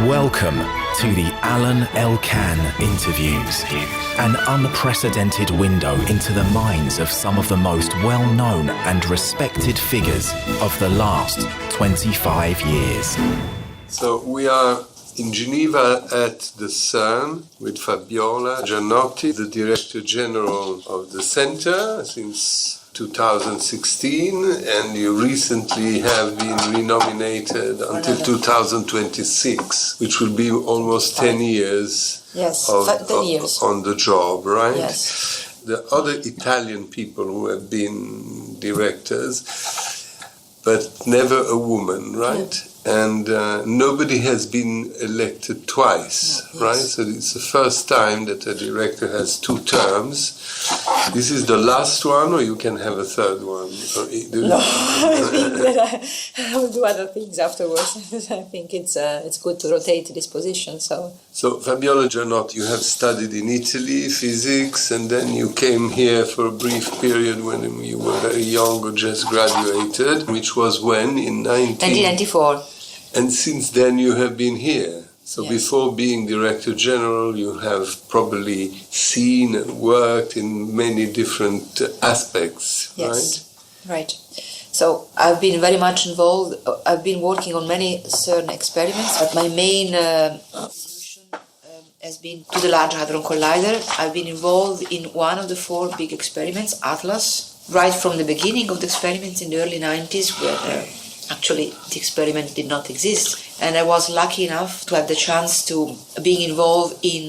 Welcome to the Alain Elkann interviews, an unprecedented window into the minds of some of the most well-known and respected figures of the last 25 years. So we are in Geneva at the CERN with Fabiola Gianotti, the Director-General of the Center since 2016, and you recently have been renominated until 2026, which will be almost 10 years, 10 years on the job, right? Yes. The other Italian people who have been directors, but never a woman, right? Yeah. And nobody has been elected twice, right? So it's the first time that a director has two terms. This is the last one, or you can have a third one? No, I think that I will do other things afterwards. I think it's good to rotate this position. So Fabiola Gianotti, you have studied in Italy physics, and then you came here for a brief period when you were very young or just graduated, which was when? In 1994. And since then you have been here. So yes. Before being Director General, you have probably seen and worked in many different aspects, yes. Right? So I've been very much involved. I've been working on many CERN experiments, but my main solution has been to the Large Hadron Collider. I've been involved in one of the four big experiments, Atlas, right from the beginning of the experiments in the early 90s, where actually the experiment did not exist. And I was lucky enough to have the chance to being involved in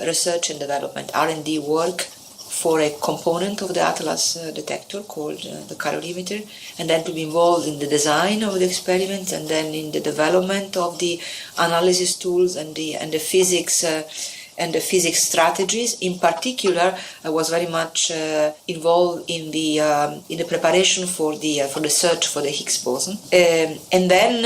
research and development, R&D work for a component of the Atlas detector called the calorimeter, and then to be involved in the design of the experiment, and then in the development of the analysis tools and the physics and the physics strategies. In particular, I was very much involved in the preparation for the search for the Higgs boson. And then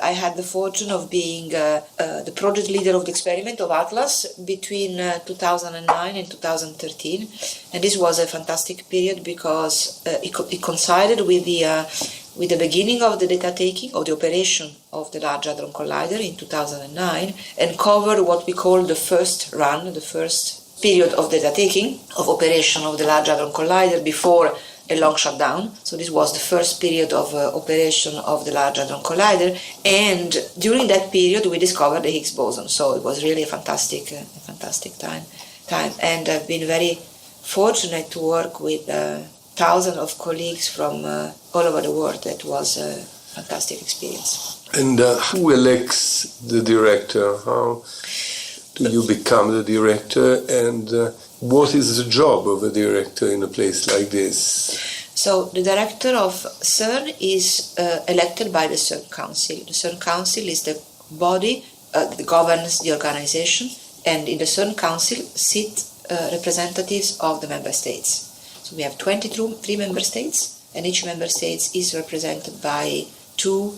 I had the fortune of being the project leader of the experiment of Atlas between 2009 and 2013. And this was a fantastic period because it coincided with the beginning of the data taking, or the operation of the Large Hadron Collider in 2009, and covered what we call the first run, the first period of data taking, of operation of the Large Hadron Collider before a long shutdown. So this was the first period of operation of the Large Hadron Collider, and during that period we discovered the Higgs boson. So it was really a fantastic time. And I've been very fortunate to work with thousands of colleagues from all over the world. That was a fantastic experience. And who elects the director? How do you become the director? And what is the job of a director in a place like this? So the director of CERN is elected by the CERN Council. The CERN Council is the body that governs the organization, and in the CERN Council sit representatives of the member states. So we have 23 member states, and each member state is represented by two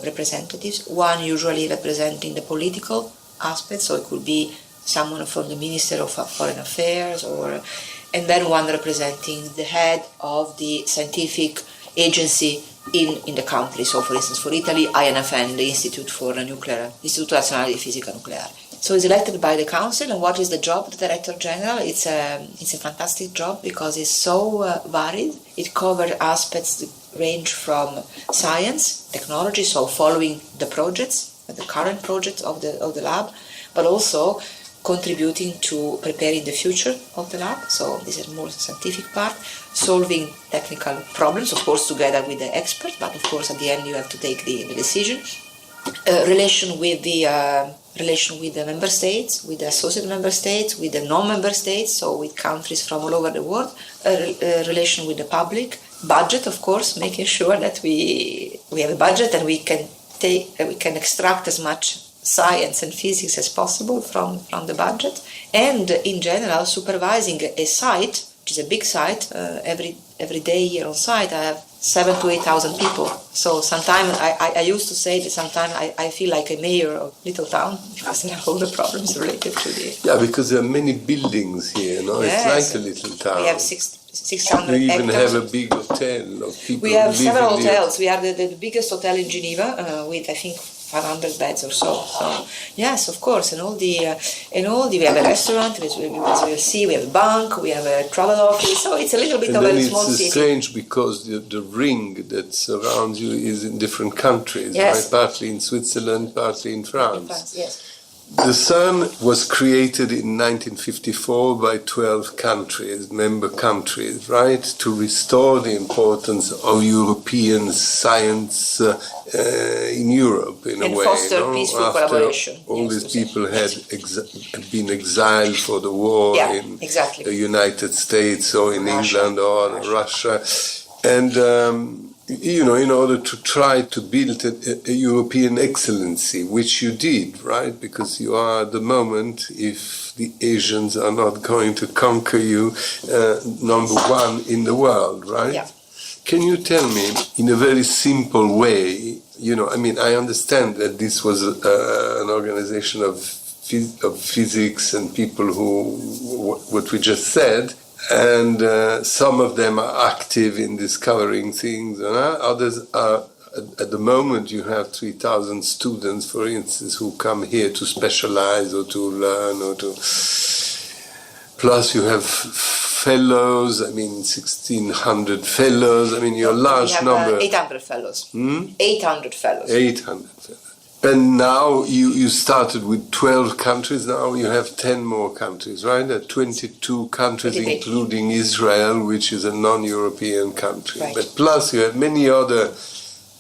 representatives, one usually representing the political aspect, so it could be someone from the Ministry of Foreign Affairs, and then one representing the head of the scientific agency in the country. So for instance, for Italy, INFN, the Istituto Nazionale di Fisica Nucleare. So it's elected by the council, and what is the job of the Director General? It's a fantastic job because it's so varied. It covers aspects that range from science, technology, so following the projects, the current projects of the lab, but also contributing to preparing the future of the lab. So this is more scientific part, solving technical problems, of course, together with the experts, but of course at the end you have to take the decision. Relation with the member states, with the associate member states, with the non-member states, so with countries from all over the world. Relation with the public. Budget, of course, making sure that we have a budget and we can extract as much science and physics as possible from the budget. And in general, supervising a site, which is a big site. Every day here on site, I have 7,000 to 8,000 people. So sometimes I used to say that sometimes I feel like a mayor of little town because there are all the problems related to the... Yeah, because there are many buildings here, no? Yes. It's like a little town. We have 600 We even hectares. have a big hotel of people. We have several hotels. We are the biggest hotel in Geneva with, I think, 500 beds or so. So yes, of course, and all the we have a restaurant, as we'll see, we have a bank, we have a travel office. So it's a little bit of a small city. It's strange because the ring that surrounds you is in different countries, yes. right? Partly in Switzerland, partly in France. In France, yes. The CERN was created in 1954 by 12 countries, member countries, right, to restore the importance of European science in Europe, in and a way. foster peaceful After collaboration. all these people had been exiled for the war in the United States or in England or Russia. And in order to try to build a European excellency, which you did, right? Because you are at the moment, if the Asians are not going to conquer you, number one in the world, right? Yeah. Can you tell me, in a very simple way, I understand that this was an organization of physics and people who, what we just said, and some of them are active in discovering things, and others are, at the moment you have 3,000 students, for instance, who come here to specialize or to learn or to... Plus you have fellows, 1,600 fellows, your large number... 800 fellows. 800 fellows. 800 fellows. And now you started with 12 countries, now you have 10 more countries, right? 22 countries, including Israel, which is a non-European country. Right. But plus you have many other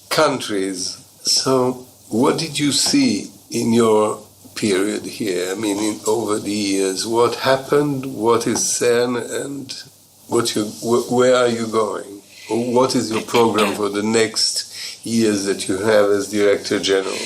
countries. So what did you see in your period here? Over the years, what happened, what is CERN, and where are you going? Or what is your program for the next years that you have as Director General?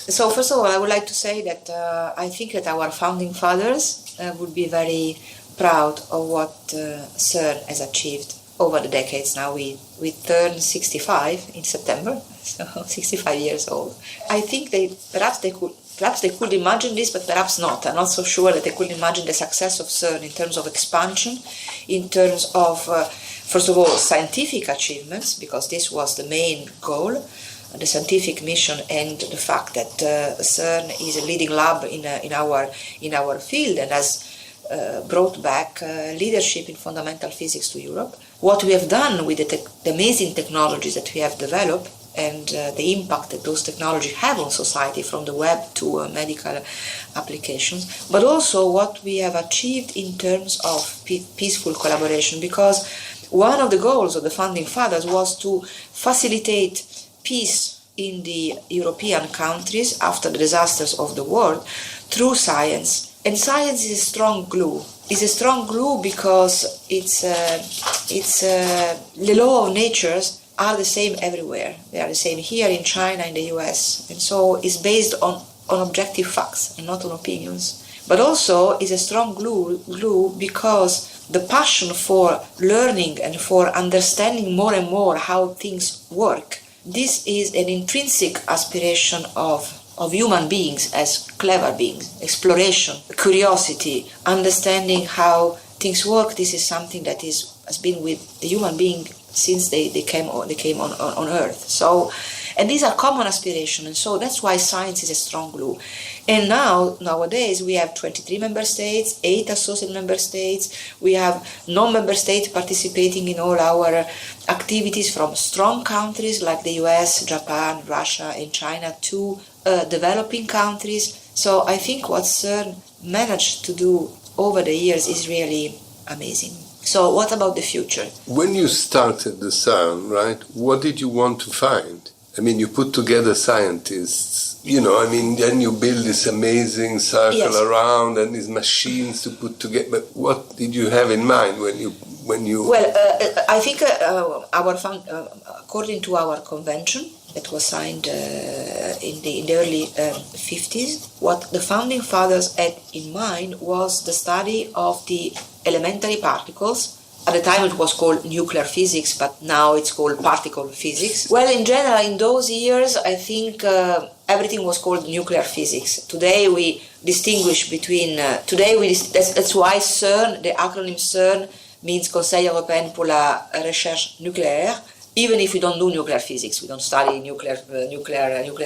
So first of all, I would like to say that I think that our founding fathers would be very proud of what CERN has achieved over the decades. Now we turn 65 in September, so 65 years old. I think perhaps they could imagine this, but perhaps not. I'm not so sure that they could imagine the success of CERN in terms of expansion, in terms of, first of all, scientific achievements, because this was the main goal, the scientific mission, and the fact that CERN is a leading lab in our field and has brought back leadership in fundamental physics to Europe. What we have done with the amazing technologies that we have developed and the impact that those technologies have on society, from the web to medical applications, but also what we have achieved in terms of peaceful collaboration, because one of the goals of the founding fathers was to facilitate peace in the European countries after the disasters of the world through science. And science is a strong glue. It's a strong glue because it's the law of nature are the same everywhere. They are the same here in China, in the US. And so it's based on objective facts and not on opinions. But also is a strong glue because the passion for learning and for understanding more and more how things work, this is an intrinsic aspiration of human beings as clever beings. Exploration, curiosity, understanding how things work, this is something that has been with the human being since they came on Earth. So, and these are common aspirations, and so that's why science is a strong glue. And nowadays we have 23 member states, 8 associate member states. We have non-member states participating in all our activities, from strong countries like the US, Japan, Russia, and China to developing countries. So I think what CERN managed to do over the years is really amazing. So what about the future? When you started the CERN, right, what did you want to find? You put together scientists, then you build this amazing circle around and these machines to put together. But what did you have in mind when you? Well, I think according to our convention that was signed in the early 50s, what the founding fathers had in mind was the study of the elementary particles. At the time it was called nuclear physics, but now it's called particle physics. Well, in general, in those years, I think everything was called nuclear physics. Today we distinguish between, that's why CERN, the acronym CERN, means Conseil Européen pour la Recherche Nucléaire, even if we don't do nuclear physics, we don't study nuclear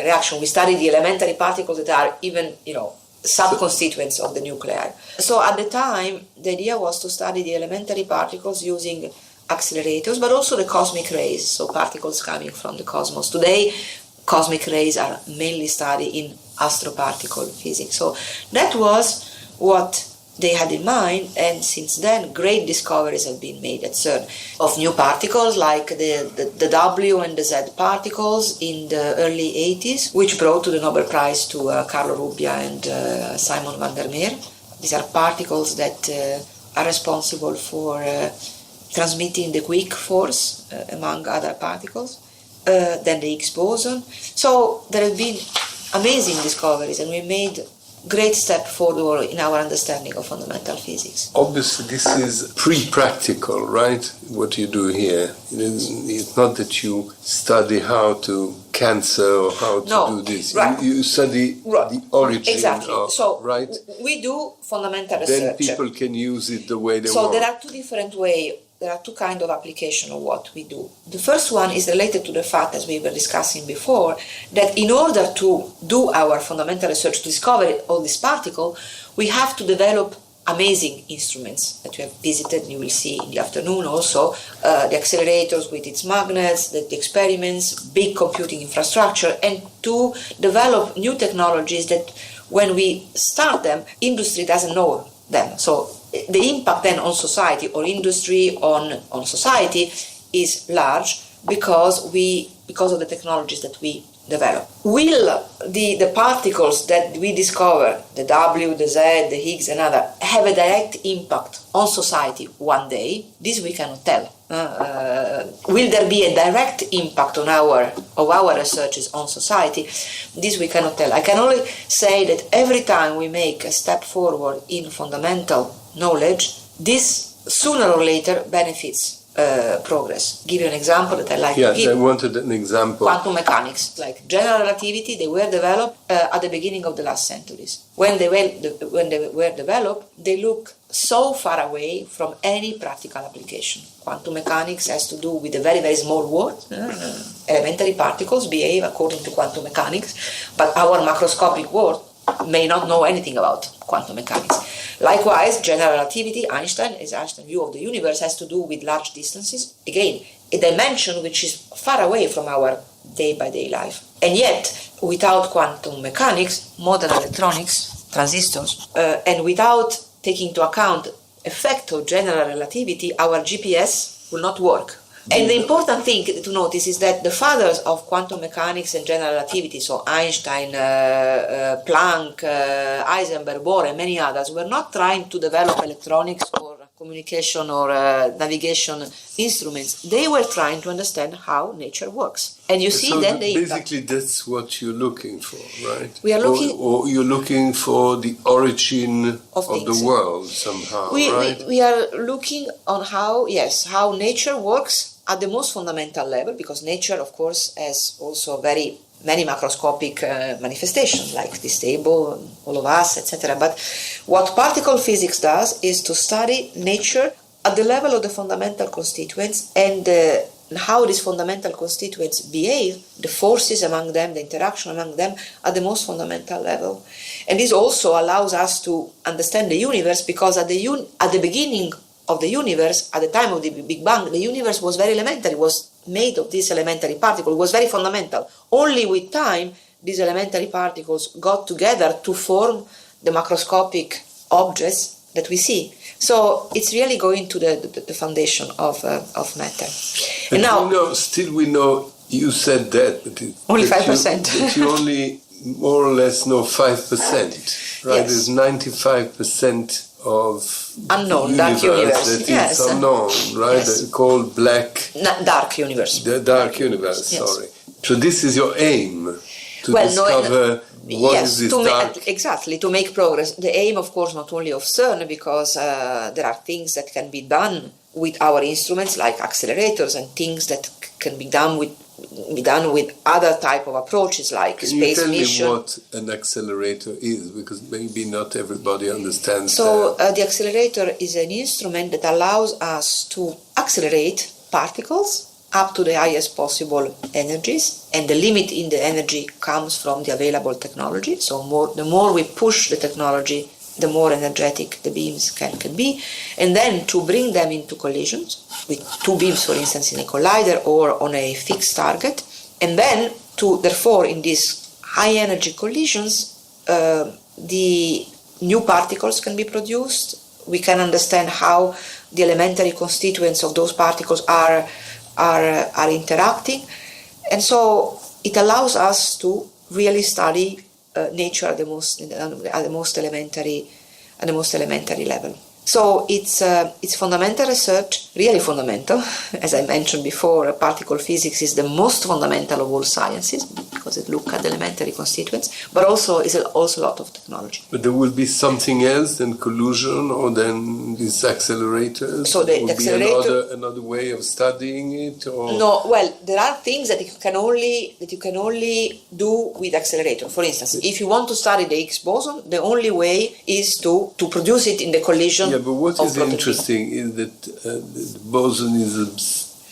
reaction, we study the elementary particles that are even, sub-constituents of the nuclei. So at the time, the idea was to study the elementary particles using accelerators, but also the cosmic rays, so particles coming from the cosmos. Today, cosmic rays are mainly studied in astroparticle physics. So that was what they had in mind, and since then great discoveries have been made at CERN of new particles like the W and the Z particles in the early 80s, which brought to the Nobel Prize to Carlo Rubbia and Simon van der Meer. These are particles that are responsible for transmitting the quick force among other particles, then the Higgs boson. So there have been amazing discoveries, and we made great step forward in our understanding of fundamental physics. Obviously, this is pre-practical, right? What you do here. It's not that you study how to cancer or how to do this. Right. You study the origin. Exactly. So right? we do fundamental research. Then people can use it the way they want. So there are two different ways. There are two kinds of application of what we do. The first one is related to the fact, as we were discussing before, that in order to do our fundamental research to discover all these particles, we have to develop amazing instruments that you have visited, and you will see in the afternoon also, the accelerators with its magnets, the experiments, big computing infrastructure, and to develop new technologies that when we start them, industry doesn't know them. So the impact then on society or industry on society is large because of the technologies that we develop. Will the particles that we discover, the W, the Z, the Higgs and other, have a direct impact on society one day? This we cannot tell. Will there be a direct impact on our researches on society? This we cannot tell. I can only say that every time we make a step forward in fundamental knowledge, this sooner or later benefits progress. Give you an example that I like to give. Yes, I wanted an example. Quantum mechanics, like general relativity, they were developed at the beginning of the last centuries. When they were developed, they look so far away from any practical application. Quantum mechanics has to do with a very, very small world. Elementary particles behave according to quantum mechanics, but our macroscopic world may not know anything about quantum mechanics. Likewise, general relativity, Einstein's view of the universe has to do with large distances. Again, a dimension which is far away from our day-by-day life. And yet, without quantum mechanics, modern electronics, transistors, and without taking into account effect of general relativity, our GPS will not work. And the important thing to notice is that the fathers of quantum mechanics and general relativity, so Einstein, Planck, Heisenberg, Bohr, and many others, were not trying to develop electronics or communication or navigation instruments. They were trying to understand how nature works. And you see then the impact. Basically, that's what you're looking for, right? We are looking, or you're looking for the origin of the world somehow, right? We are looking on how nature works at the most fundamental level, because nature, of course, has also many macroscopic manifestations, like this table, all of us, etc. But what particle physics does is to study nature at the level of the fundamental constituents and how these fundamental constituents behave, the forces among them, the interaction among them at the most fundamental level. And this also allows us to understand the universe, because at the beginning of the universe, at the time of the Big Bang, the universe was very elementary, was made of this elementary particle, was very fundamental. Only with time, these elementary particles got together to form the macroscopic objects that we see. So it's really going to the foundation of matter. And now, we know, you said that, but only 5%. But you only more or less know 5%, right? Yes. There's 95% of unknown dark universe. That is unknown, right? Yes. Called dark universe. The dark universe. Yes. Sorry. So this is your aim, to discover what is this dark. Exactly, to make progress. The aim, of course, not only of CERN, because there are things that can be done with our instruments, like accelerators, and things that can be done with other type of approaches, like space mission. Can you tell me what an accelerator is? Because maybe not everybody understands So that. the accelerator is an instrument that allows us to accelerate particles up to the highest possible energies, and the limit in the energy comes from the available technology. So the more we push the technology, the more energetic the beams can be, and then to bring them into collisions with two beams, for instance, in a collider or on a fixed target, and then therefore in these high energy collisions the new particles can be produced. We can understand how the elementary constituents of those particles are interacting, and so it allows us to really study nature at the most elementary level. So it's fundamental research, really fundamental. As I mentioned before, particle physics is the most fundamental of all sciences because it looks at the elementary constituents, but also is also a lot of technology. But there will be something else than collusion or than these accelerators? So the accelerator, be another way of studying it? Or? No, well, there are things that you can only do with accelerator. For instance, if you want to study the Higgs boson, the only way is to produce it in the collision. Yeah, but what is interesting is that the boson is a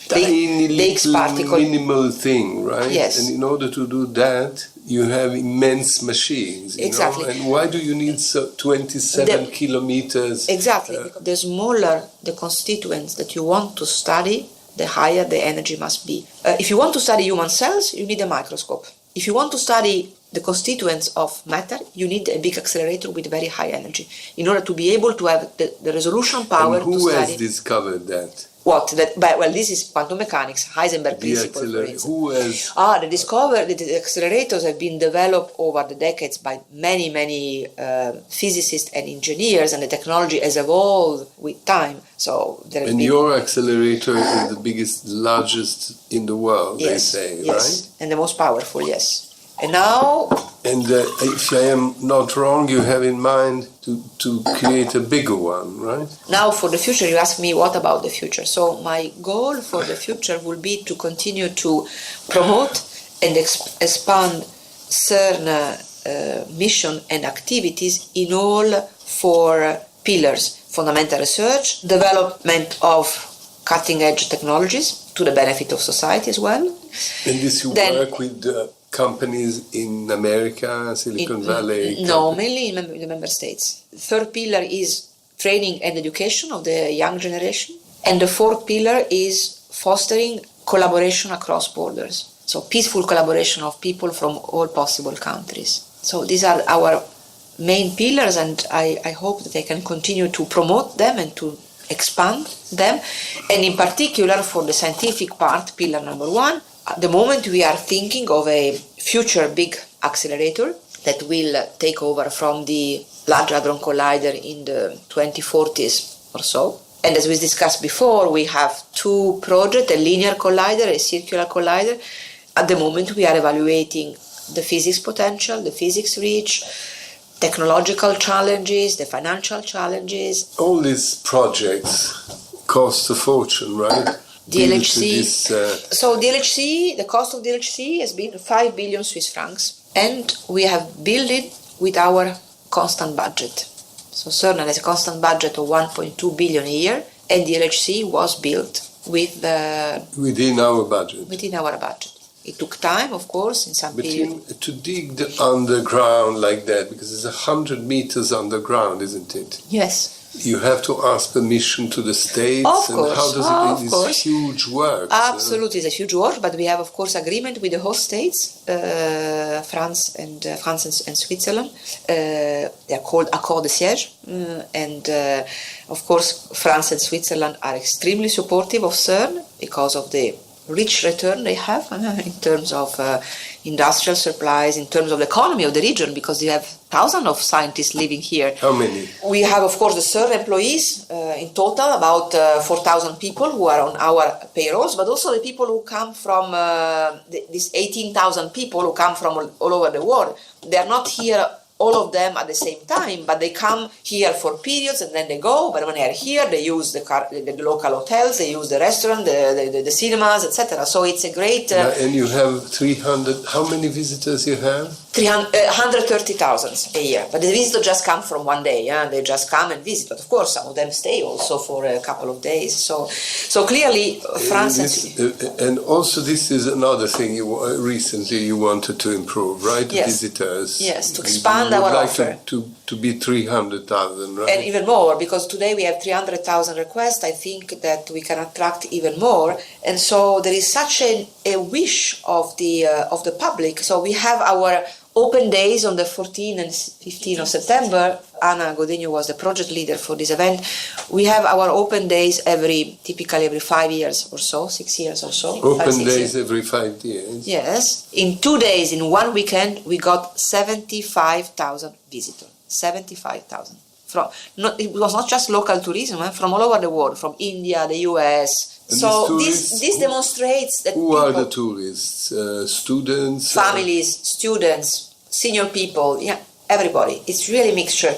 tiny little minimal thing, right? Yes. And in order to do that, you have immense machines. Exactly. Know? And why do you need 27 kilometers? Exactly. The smaller the constituents that you want to study, the higher the energy must be. If you want to study human cells, you need a microscope. If you want to study the constituents of matter, you need a big accelerator with very high energy in order to be able to have the resolution power and who to study. Has discovered that? What? Well, this is quantum mechanics, Heisenberg principle, for instance. Who has? The accelerators have been developed over the decades by many physicists and engineers, and the technology has evolved with time. So your accelerator is the biggest, largest in the world, yes, they say, yes. Right? And the most powerful, yes. And now... And if I am not wrong, you have in mind to create a bigger one, right? Now for the future, you ask me what about the future. So my goal for the future will be to continue to promote and expand CERN mission and activities in all four pillars: fundamental research, development of cutting-edge technologies to the benefit of society as well. And this you work with companies in America, Silicon Valley? No, mainly in the member states. The third pillar is training and education of the young generation. And the fourth pillar is fostering collaboration across borders. So peaceful collaboration of people from all possible countries. So these are our main pillars, and I hope that I can continue to promote them and to expand them. And in particular for the scientific part, pillar number one, at the moment we are thinking of a future big accelerator that will take over from the Large Hadron Collider in the 2040s or so. And as we discussed before, we have two projects, a linear collider, a circular collider. At the moment we are evaluating the physics potential, the physics reach, technological challenges, the financial challenges. All these projects cost a fortune, right? The LHC. So the LHC, the cost of the LHC has been 5 billion Swiss francs, and we have built it with our constant budget. So CERN has a constant budget of 1.2 billion a year, and the LHC was built within our budget. Within our budget. It took time, of course, in some period. To dig the underground like that, because it's 100 meters underground, isn't it? Yes. You have to ask permission to the states, of course, and how does it? It's huge work. Absolutely, it's a huge work, but we have, of course, agreement with the host states, France and Switzerland. They are called Accord de Siège, and of course, France and Switzerland are extremely supportive of CERN because of the rich return they have in terms of industrial supplies, in terms of the economy of the region, because they have thousands of scientists living here. How many? We have, of course, the CERN employees in total, about 4,000 people who are on our payrolls, but also the people who come from, these 18,000 people who come from all over the world. They are not here all of them at the same time, but they come here for periods and then they go. But when they are here, they use the local hotels, they use the restaurant, the cinemas, etc. So it's a great... and you have 300... How many visitors you have? 130,000 a year. But the visitors just come from one day. They just come and visit. But of course, some of them stay also for a couple of days. So clearly, France and also this is another thing recently you wanted to improve, right? Yes. Visitors. Yes, to expand our offer. To be 300,000, right? And even more, because today we have 300,000 requests. I think that we can attract even more. And so there is such a wish of the public. So we have our open days on the 14th and 15th of September. Anna Godinho was the project leader for this event. We have our open days typically every 5 years or so, 6 years or so. Open days every 5 years? Yes. In 2 days, in one weekend, we got 75,000 visitors. 75,000. It was not just local tourism, from all over the world, from India, the US. And so this demonstrates that who are the tourists? Students? Families, students, senior people, everybody. It's really a mixture.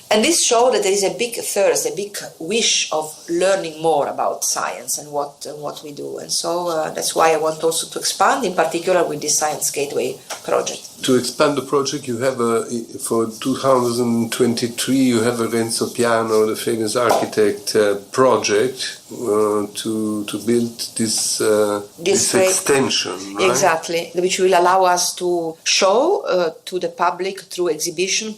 And this shows that there is a big thirst, a big wish of learning more about science and what we do. And so that's why I want also to expand, in particular with this Science Gateway project. To expand the project, you have for 2023, you have a Renzo Piano, the famous architect, project to build this extension, right? Exactly, which will allow us to show to the public through exhibition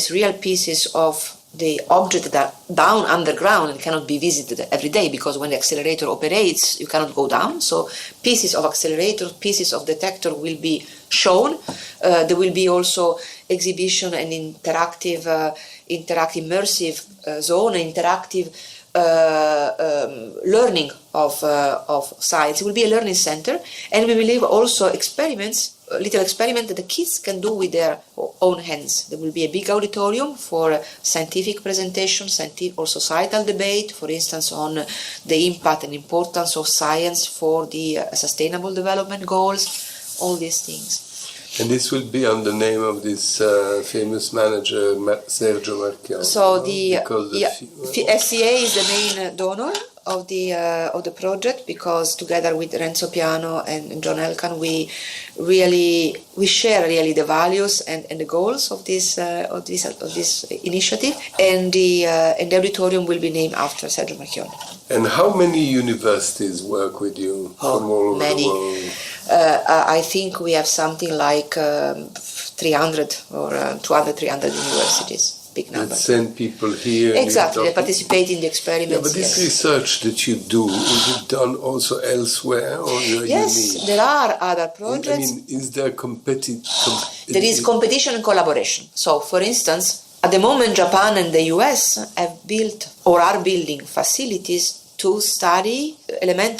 real pieces of the object that are down underground and cannot be visited every day, because when the accelerator operates, you cannot go down. So pieces of accelerator, pieces of detector will be shown. There will be also exhibition and interactive immersive zone, interactive learning of science. It will be a learning center, and we will have also little experiment that the kids can do with their own hands. There will be a big auditorium for scientific presentation, or societal debate, for instance, on the impact and importance of science for the Sustainable Development Goals, all these things. And this will be on the name of this famous manager, Sergio Marchionne. So the FCA is the main donor of the project, because together with Renzo Piano and John Elkann, we share really the values and the goals of this initiative, and the auditorium will be named after Sergio Marchionne. And how many universities work with you from all over the world? I think we have something like 300 or 200, 300 universities. Big number. That send people here. Exactly, they participate in the experiments. Yeah, but this research that you do, is it done also elsewhere, or you're unique? There are other projects. I mean, is there There is competition and collaboration. So, for instance, at the moment, Japan and the US have built or are building facilities to study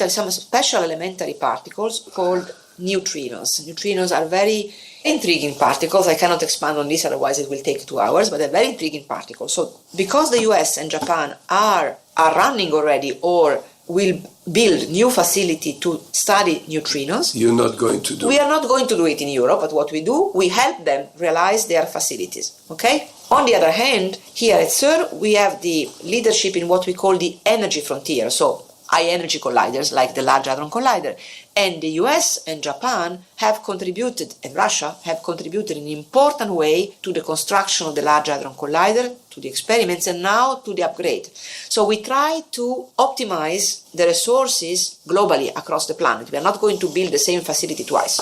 some special elementary particles called neutrinos. Neutrinos are very intriguing particles. I cannot expand on this, otherwise it will take 2 hours, but they're very intriguing particles. So because the US and Japan are running already or will build new facility to study neutrinos, you're not going to do we are not going to do it in Europe, but what we do, we help them realize their facilities. Okay? On the other hand, here at CERN, we have the leadership in what we call the energy frontier. So high energy colliders like the Large Hadron Collider. And the US and Japan have contributed, and Russia have contributed in an important way to the construction of the Large Hadron Collider, to the experiments, and now to the upgrade. So we try to optimize the resources globally across the planet. We are not going to build the same facility twice.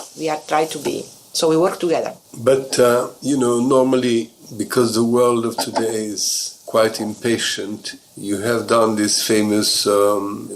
So we work together. But, normally, because the world of today is quite impatient, you have done this famous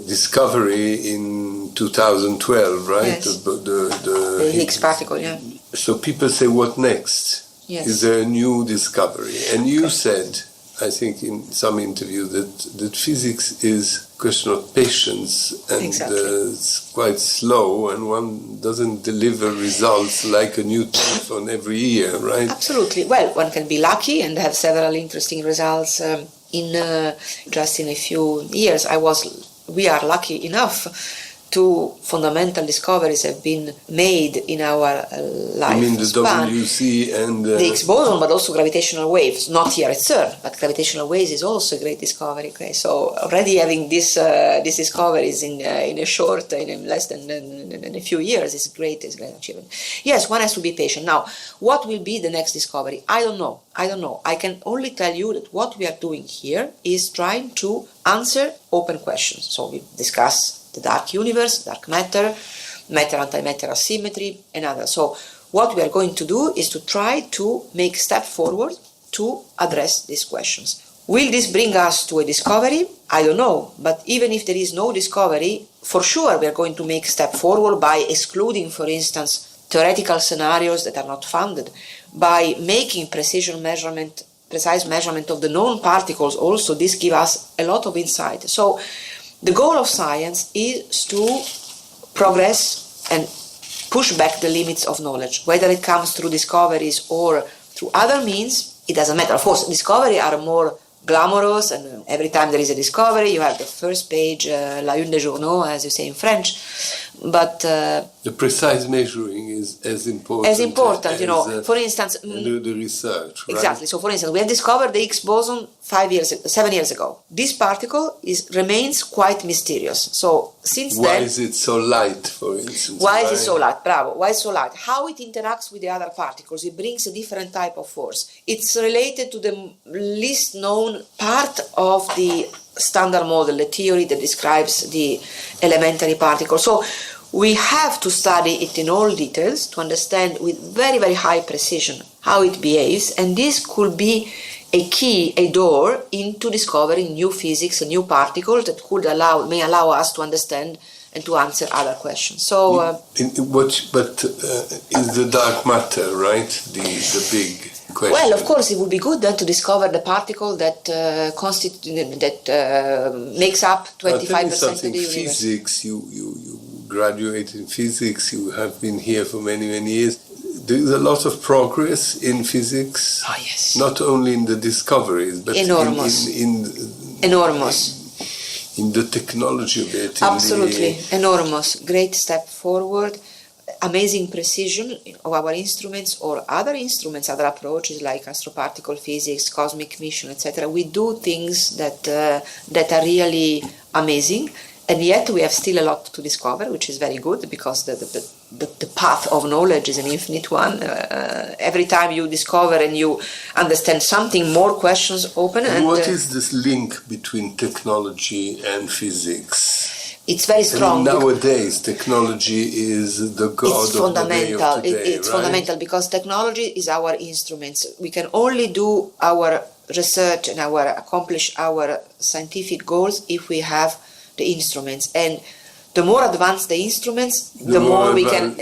discovery in 2012, right? Yes. The Higgs particle, yeah. So people say, what next? Yes. Is there a new discovery? And you said, I think in some interview, that physics is a question of patience, and Exactly. It's quite slow, and one doesn't deliver results like a new telephone every year, right? Absolutely. Well, one can be lucky and have several interesting results just in a few years. We are lucky enough two fundamental discoveries have been made in our life. I mean the span. WC and The Higgs boson, but also gravitational waves. Not here at CERN, but gravitational waves is also a great discovery. Okay, so already having these discoveries in less than in a few years is great. Is a great achievement. Yes, one has to be patient. Now, what will be the next discovery? I don't know. I can only tell you that what we are doing here is trying to answer open questions. So we discuss the dark universe, dark matter, matter-antimatter asymmetry, and others. So what we are going to do is to try to make a step forward to address these questions. Will this bring us to a discovery? I don't know. But even if there is no discovery, for sure we are going to make a step forward by excluding, for instance, theoretical scenarios that are not founded, by making precise measurement of the known particles. Also, this gives us a lot of insight. So the goal of science is to progress and push back the limits of knowledge. Whether it comes through discoveries or through other means, it doesn't matter. Of course, discoveries are more glamorous, and every time there is a discovery, you have the first page, la une des journaux, as you say in French. But the precise measuring is as important. For instance, the research. Right? Exactly. So, for instance, we have discovered the Higgs boson 7 years ago. This particle remains quite mysterious. So, since then, why is it so light? For instance, why is it so light? Bravo. Why is it so light? How it interacts with the other particles? It brings a different type of force. It's related to the least known part of the standard model, the theory that describes the elementary particle. So we have to study it in all details to understand with very, very high precision how it behaves, and this could be a key, a door into discovering new physics, new particles that may allow us to understand and to answer other questions. So, is the dark matter, right? The big question. Well, of course, it would be good then to discover the particle that makes up 25% of the universe. Physics, you graduated in physics. You have been here for many, many years. There is a lot of progress in physics. Oh, yes. Not only in the discoveries, but enormous. Enormous. In the technology of it. Absolutely, enormous. Great step forward. Amazing precision of our instruments or other instruments, other approaches like astroparticle physics, cosmic mission, etc. We do things that are really amazing, and yet we have still a lot to discover, which is very good because the path of knowledge is an infinite one. Every time you discover and you understand something, more questions open. And what is this link between technology and physics? It's very strong. Nowadays, technology is the god of the day of today, It's fundamental because technology is our instruments. We can only do our research and accomplish our scientific goals if we have the instruments. And the more advanced the instruments, the more we can,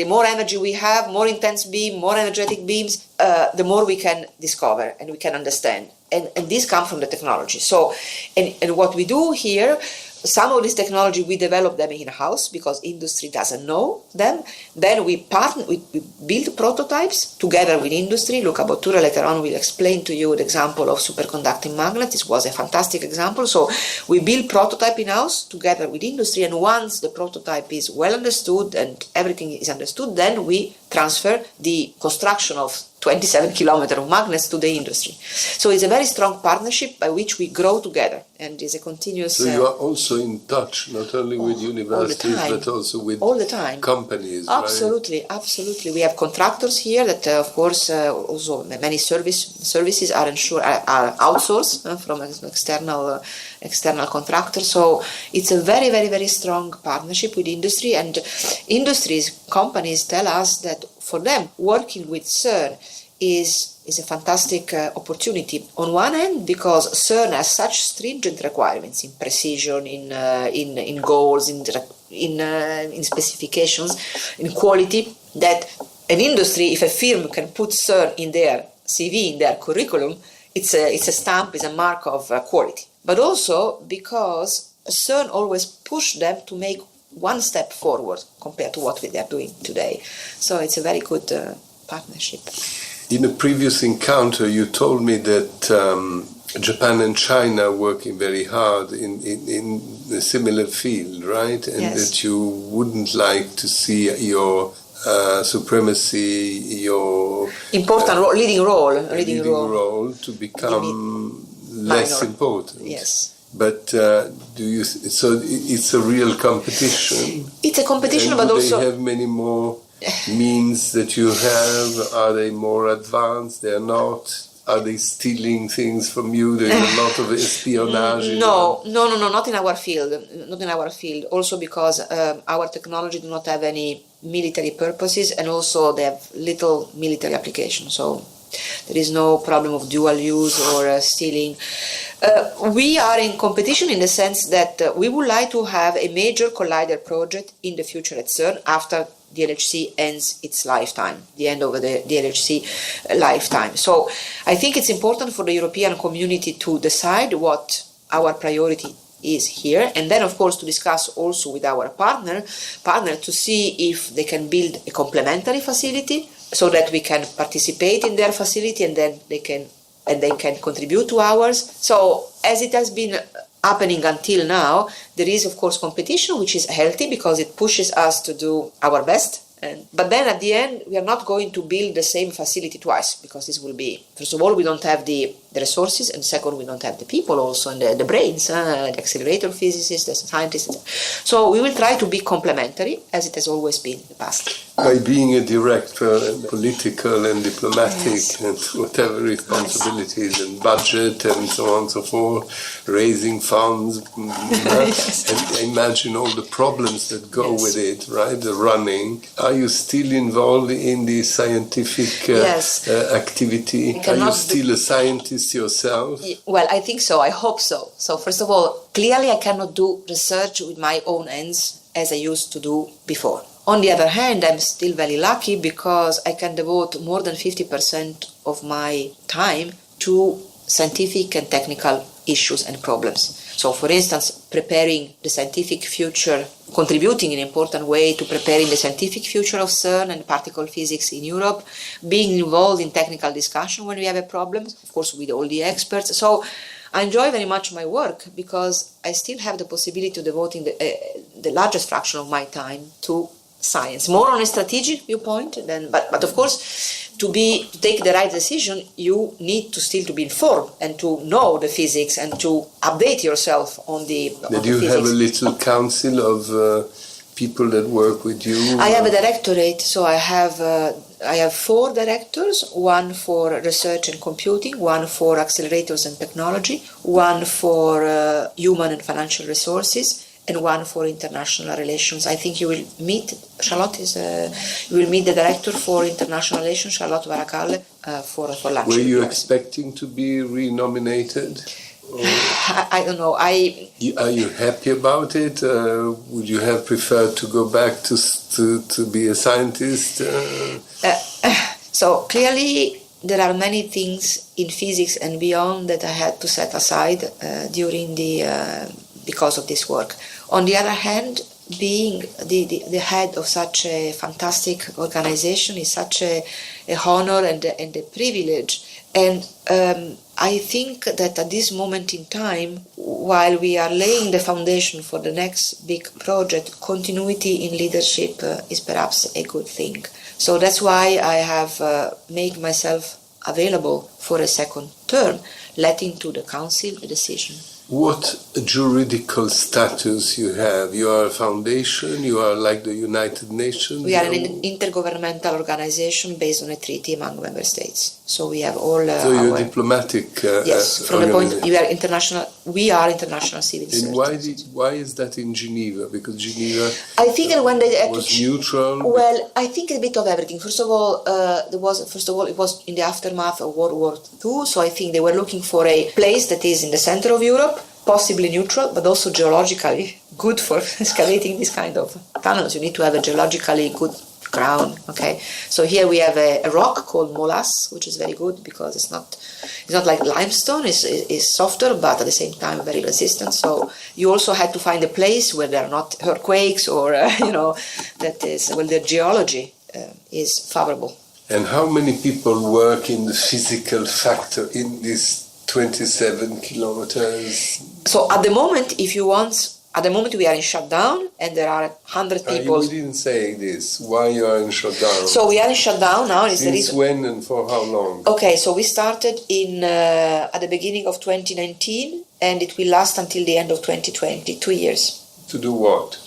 more energy we have, more intense beam, more energetic beams, the more we can discover and we can understand. And this comes from the technology. So, and what we do here, some of this technology we develop them in-house because industry doesn't know them. Then we build prototypes together with industry. Luca Bottura later on will explain to you the example of superconducting magnets. This was a fantastic example. So we build prototype in-house together with industry, and once the prototype is well understood and everything is understood, then we transfer the construction of 27 kilometers of magnets to the industry. So it's a very strong partnership by which we grow together, and it's a continuous... So you are also in touch, not only with universities, but also with all the time. Companies, Absolutely, right? Absolutely. We have contractors here that, of course, also many services are outsourced from an external contractor. So it's a very, very, very strong partnership with industry, and companies tell us that for them, working with CERN is a fantastic opportunity. On one hand, because CERN has such stringent requirements in precision, in goals, in specifications, in quality, that an industry, if a firm can put CERN in their CV, in their curriculum, it's a stamp, it's a mark of quality. But also because CERN always pushed them to make one step forward compared to what they are doing today. So it's a very good partnership. In a previous encounter, you told me that Japan and China working very hard in a similar field, right? And yes. that you wouldn't like to see your supremacy, your important leading role to become less important. Yes. But so it's a real competition. It's a competition, and but do also they have many more means that you have? Are they more advanced? They're not. Are they stealing things from you? There's a lot of espionage. No, not in our field. Not in our field. Also because our technology do not have any military purposes, and also they have little military application. So there is no problem of dual use or stealing. We are in competition in the sense that we would like to have a major collider project in the future at CERN after the LHC ends its lifetime, the end of the LHC lifetime. So I think it's important for the European community to decide what our priority is here, and then of course to discuss also with our partner to see if they can build a complementary facility so that we can participate in their facility and then they can contribute to ours. So as it has been happening until now, there is of course competition, which is healthy because it pushes us to do our best. But then at the end, we are not going to build the same facility twice, because this will be, first of all, we don't have the resources, and second, we don't have the people also, and the brains, the accelerator physicists, the scientists. So we will try to be complementary, as it has always been in the past. By being a director, and political and diplomatic, Yes. and whatever responsibilities, and budget, and so on and so forth, raising funds, Yes. and imagine all the problems that go Yes. with it, right? The running. Are you still involved in the scientific Yes. activity? Are you still a scientist yourself? Well, I think so. I hope so. So first of all, clearly I cannot do research with my own hands as I used to do before. On the other hand, I'm still very lucky because I can devote more than 50% of my time to scientific and technical issues and problems. So, for instance, preparing the scientific future, contributing in an important way to preparing the scientific future of CERN and particle physics in Europe, being involved in technical discussion when we have a problem, of course with all the experts. So I enjoy very much my work because I still have the possibility of devoting the largest fraction of my time to science, more on a strategic viewpoint. But of course, to take the right decision, you need to still to be informed and to know the physics and to update yourself on the Did you physics. have a little council of people that work with you? I have a directorate, so I have 4 directors, one for research and computing, one for accelerators and technology, one for human and financial resources, and one for international relations. I think you will meet Charlotte. You will meet the director for international relations, Charlotte Varakalle, for lunch. Were you expecting to be renominated? I don't know. Are you happy about it? Would you have preferred to go back to be a scientist? So clearly there are many things in physics and beyond that I had to set aside because of this work. On the other hand, being the head of such a fantastic organization is such a honor and a privilege. And I think that at this moment in time, while we are laying the foundation for the next big project, continuity in leadership is perhaps a good thing. So that's why I have made myself available for a second term, letting to the council a decision. What juridical status you have? You are a foundation, you are like the United Nations? We are an intergovernmental organization based on a treaty among member states. So we have all So you're diplomatic yes, from the point we are international civil service. And why is that in Geneva? Because Geneva I think that when they was neutral? Well, I think a bit of everything. First of all, it was in the aftermath of World War II, so I think they were looking for a place that is in the center of Europe, possibly neutral, but also geologically good for excavating this kind of tunnels. You need to have a geologically good ground. Okay, so here we have a rock called molasse, which is very good because it's not like limestone. It's softer, but at the same time very resistant. So you also had to find a place where there are not earthquakes or that is the geology is favorable. And how many people work in the physical factor in this 27 kilometers. So at the moment, if you want, at the moment we are in shutdown and there are 100 people. You didn't say this. Why you are in shutdown? So we are in shutdown now. Since when and for how long? Okay, so we started at the beginning of 2019 and it will last until the end of 2020, 2 years. To do what?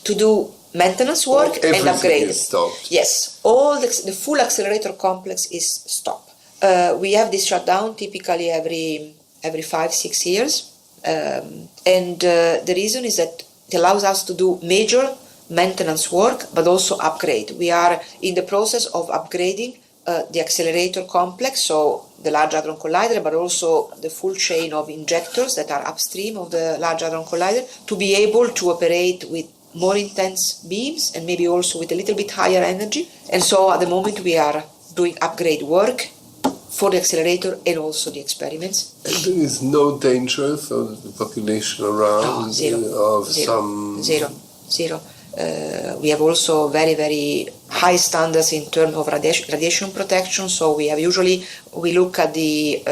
To do maintenance work and upgrade. Everything is stopped. Yes, all the full accelerator complex is stopped. We have this shutdown typically every 5-6 years. And the reason is that it allows us to do major maintenance work but also upgrade. We are in the process of upgrading the accelerator complex, so the Large Hadron Collider, but also the full chain of injectors that are upstream of the Large Hadron Collider to be able to operate with more intense beams and maybe also with a little bit higher energy. And so at the moment we are doing upgrade work for the accelerator and also the experiments. And there is no danger for the population around? Zero. We have also very, very high standards in terms of radiation protection. So we look at the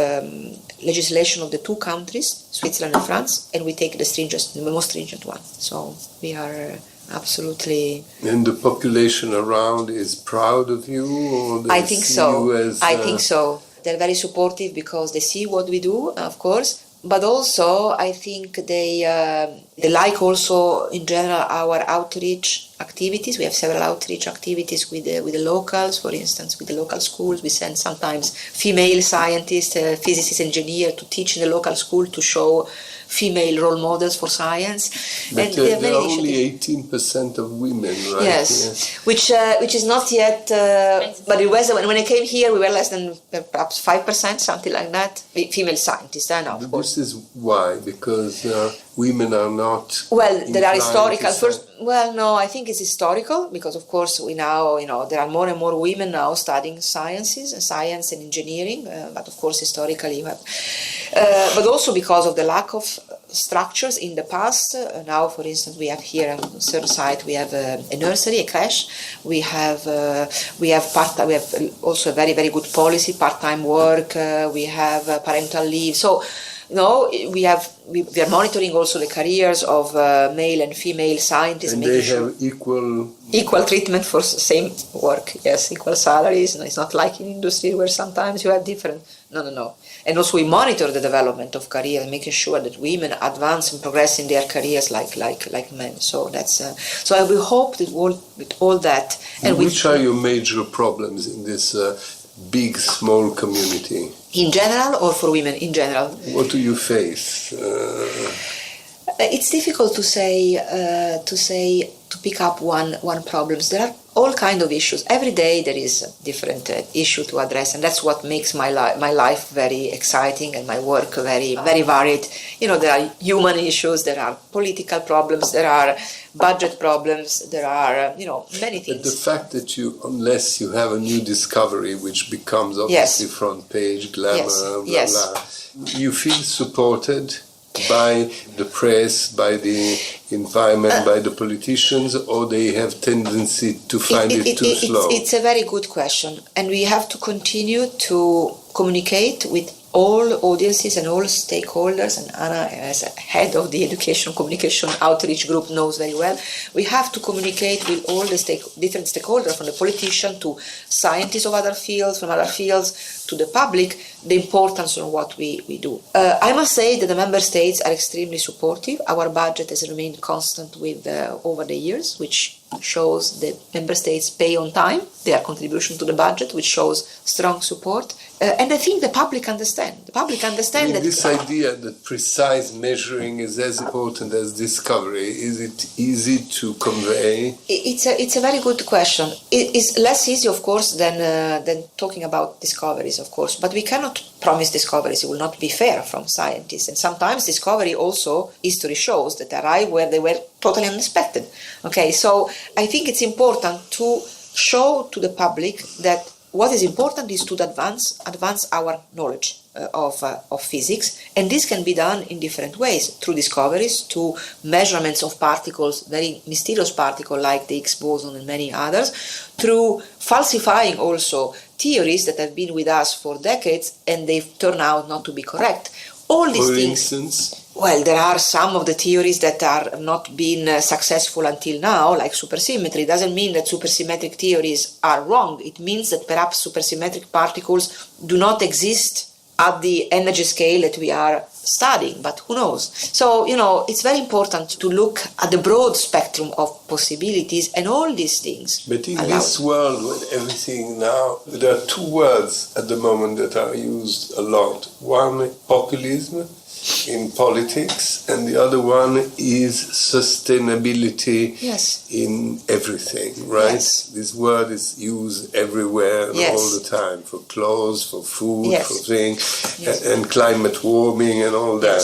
legislation of the two countries, Switzerland and France, and we take the most stringent one. So we are absolutely. And the population around is proud of you, or they I think so. I think so. They're very supportive because they see what we do, of course. But also, I think they like also in general our outreach activities. We have several outreach activities with the locals, for instance, with the local schools. We send sometimes female scientists, physicists, engineers to teach in the local school to show female role models for science. But and there are only 18% of women, right? Yes. Which is not yet, but it was, when I came here, we were less than perhaps 5%, something like that, female scientists. I know, of course. This is why, because women are not. Well, there are historical. No, I think it's historical because, of course, we now, there are more and more women now studying science and engineering. But of course, historically, you have. But also because of the lack of structures in the past. Now, for instance, we have here on a certain site we have a nursery, a creche. We have also a very, very good policy, part-time work. We have parental leave. So. No, we are monitoring also the careers of male and female scientists. And they have equal treatment for same work. Yes, equal salaries. No, it's not like in industry where sometimes you have different. No. And also we monitor the development of careers, making sure that women advance and progress in their careers like men. So that's. So we hope that with all that. And which are your major problems in this big, small community? In general, or for women in general? What do you face? It's difficult to say. To pick up one problem. There are all kinds of issues. Every day there is a different issue to address, and that's what makes my life very exciting and my work very, very varied. There are human issues, there are political problems, there are budget problems, there are many things. But the fact that unless you have a new discovery, which becomes obviously front page, glamour, blah, you feel supported by the press, by the environment, by the politicians, or they have tendency to find it too slow? It's a very good question, and we have to continue to communicate with all audiences and all stakeholders, and Anna, as head of the Education Communication Outreach Group, knows very well. We have to communicate with all the different stakeholders, from the politician to scientists of other fields, from other fields to the public, the importance of what we do. I must say that the member states are extremely supportive. Our budget has remained constant over the years, which shows that member states pay on time their contribution to the budget, which shows strong support. And I think the public understand. That this idea that precise measuring is as important as discovery, is it easy to convey? It's a very good question. It is less easy, of course, than talking about discoveries, of course. But we cannot promise discoveries. It will not be fair from scientists. And sometimes discovery also, history shows, that arrive where they were totally unexpected. Okay, so I think it's important to show to the public that what is important is to advance our knowledge of physics, and this can be done in different ways, through discoveries, to measurements of particles, very mysterious particles like the Higgs boson and many others, through falsifying also theories that have been with us for decades and they've turned out not to be correct. All these For things. instance? Well, there are some of the theories that are not been successful until now, like supersymmetry. It doesn't mean that supersymmetric theories are wrong. It means that perhaps supersymmetric particles do not exist at the energy scale that we are studying, but who knows? So, it's very important to look at the broad spectrum of possibilities and all these things. But in this world, with everything now, there are two words at the moment that are used a lot. One, populism in politics, and the other one is sustainability in everything, right? Yes. This word is used everywhere and all the time, for clothes, for food, for things, and climate warming and all that.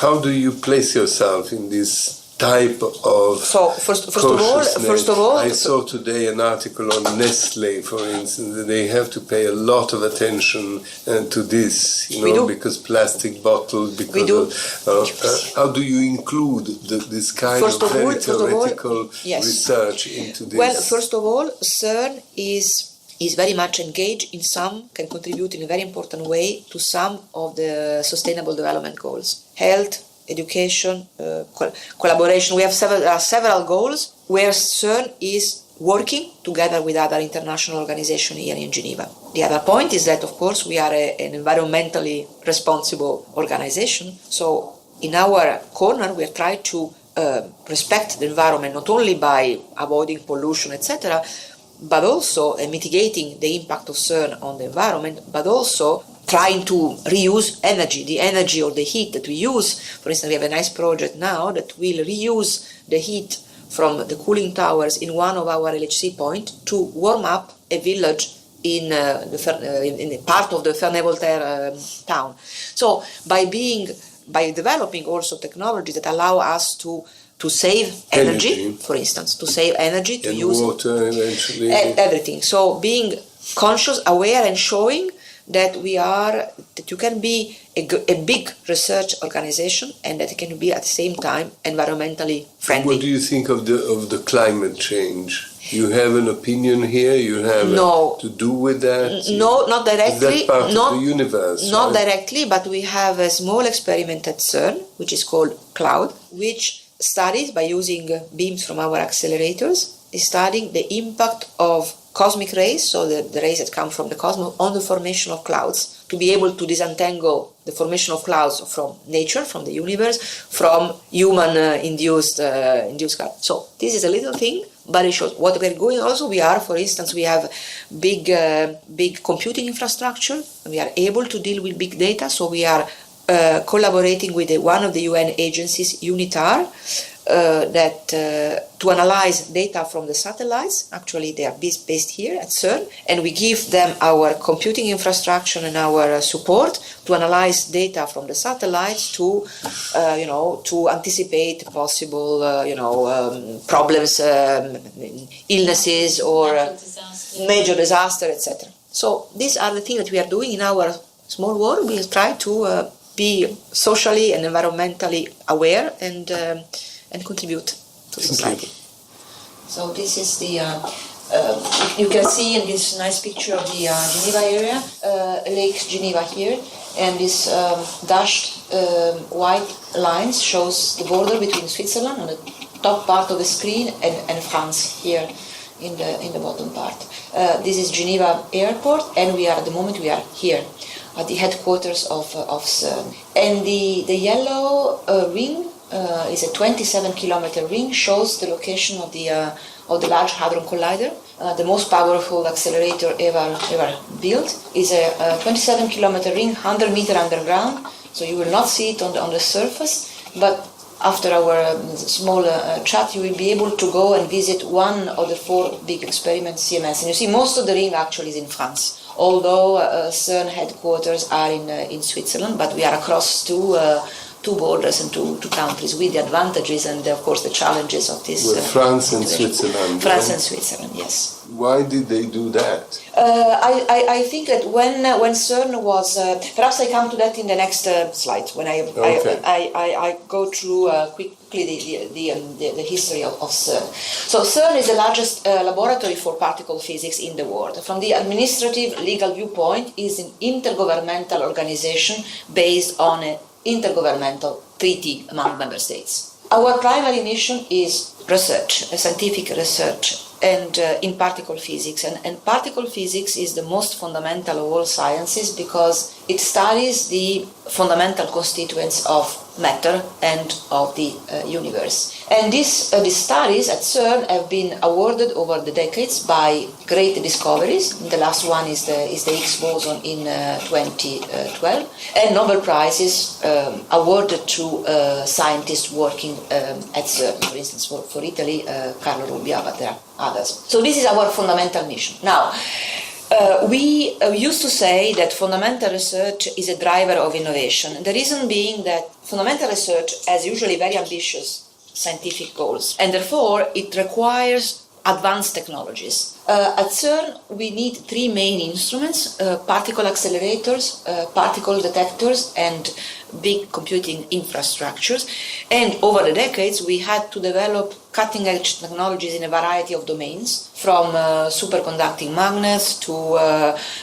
How do you place yourself in this type of first of all, I saw today an article on Nestle, for instance, that they have to pay a lot of attention to this, because plastic bottles, how do you include this kind of very theoretical research into this? Well, first of all, CERN is very much engaged can contribute in a very important way to some of the sustainable development goals. Health, education, collaboration. We have several goals where CERN is working together with other international organizations here in Geneva. The other point is that, of course, we are an environmentally responsible organization. So in our corner, we are trying to respect the environment not only by avoiding pollution, etc., but also mitigating the impact of CERN on the environment, but also trying to reuse energy, the energy or the heat that we use. For instance, we have a nice project now that will reuse the heat from the cooling towers in one of our LHC points to warm up a village in a part of the Ferney-Voltaire town. So by developing also technologies that allow us to save energy, for instance, to save energy, to use water eventually, everything. So being conscious, aware, and showing that you can be a big research organization and that it can be at the same time environmentally friendly. What do you think of the climate change? You have an opinion here? You have to do with that? No, not directly. Is that part of the universe? Not directly, but we have a small experiment at CERN, which is called CLOUD, which studies, by using beams from our accelerators, is studying the impact of cosmic rays, so the rays that come from the cosmos, on the formation of clouds, to be able to disentangle the formation of clouds from nature, from the universe, from human-induced clouds. So this is a little thing, but it shows what we're going. Also, we have big computing infrastructure. We are able to deal with big data, so we are collaborating with one of the UN agencies, UNITAR, to analyze data from the satellites. Actually, they are based here at CERN, and we give them our computing infrastructure and our support to analyze data from the satellites to anticipate possible, problems, illnesses, or major disaster, etc. So these are the things that we are doing in our small world. We try to be socially and environmentally aware and contribute to society. So this is the, you can see in this nice picture of the Geneva area, Lake Geneva here, and this dashed white lines shows the border between Switzerland on the top part of the screen and France here in the bottom part. This is Geneva Airport, and at the moment we are here at the headquarters of CERN. And the yellow ring is a 27-kilometer ring, shows the location of the Large Hadron Collider, the most powerful accelerator ever built. Is a 27-kilometer ring, 100 meter underground, so you will not see it on the surface, but after our small chat, you will be able to go and visit one of the 4 big experiments, CMS. And you see, most of the ring actually is in France, although CERN headquarters are in Switzerland, but we are across two borders and two countries, with the advantages and, of course, the challenges of this. France and Switzerland. France and Switzerland, yes. Why did they do that? I think that when CERN was, perhaps I come to that in the next slide, when I go through the history of CERN. So CERN is the largest laboratory for particle physics in the world. From the administrative legal viewpoint, it is an intergovernmental organization based on an intergovernmental treaty among member states. Our primary mission is research, scientific research, and in particle physics. And particle physics is the most fundamental of all sciences because it studies the fundamental constituents of matter and of the universe. And these studies at CERN have been awarded over the decades by great discoveries. The last one is the Higgs boson in 2012, and Nobel Prizes awarded to scientists working at CERN. For instance, for Italy, Carlo Rubbia, but there are others. So this is our fundamental mission. Now, we used to say that fundamental research is a driver of innovation. The reason being that fundamental research has usually very ambitious scientific goals, and therefore it requires advanced technologies. At CERN, we need three main instruments: particle accelerators, particle detectors, and big computing infrastructures. And over the decades, we had to develop cutting-edge technologies in a variety of domains, from superconducting magnets to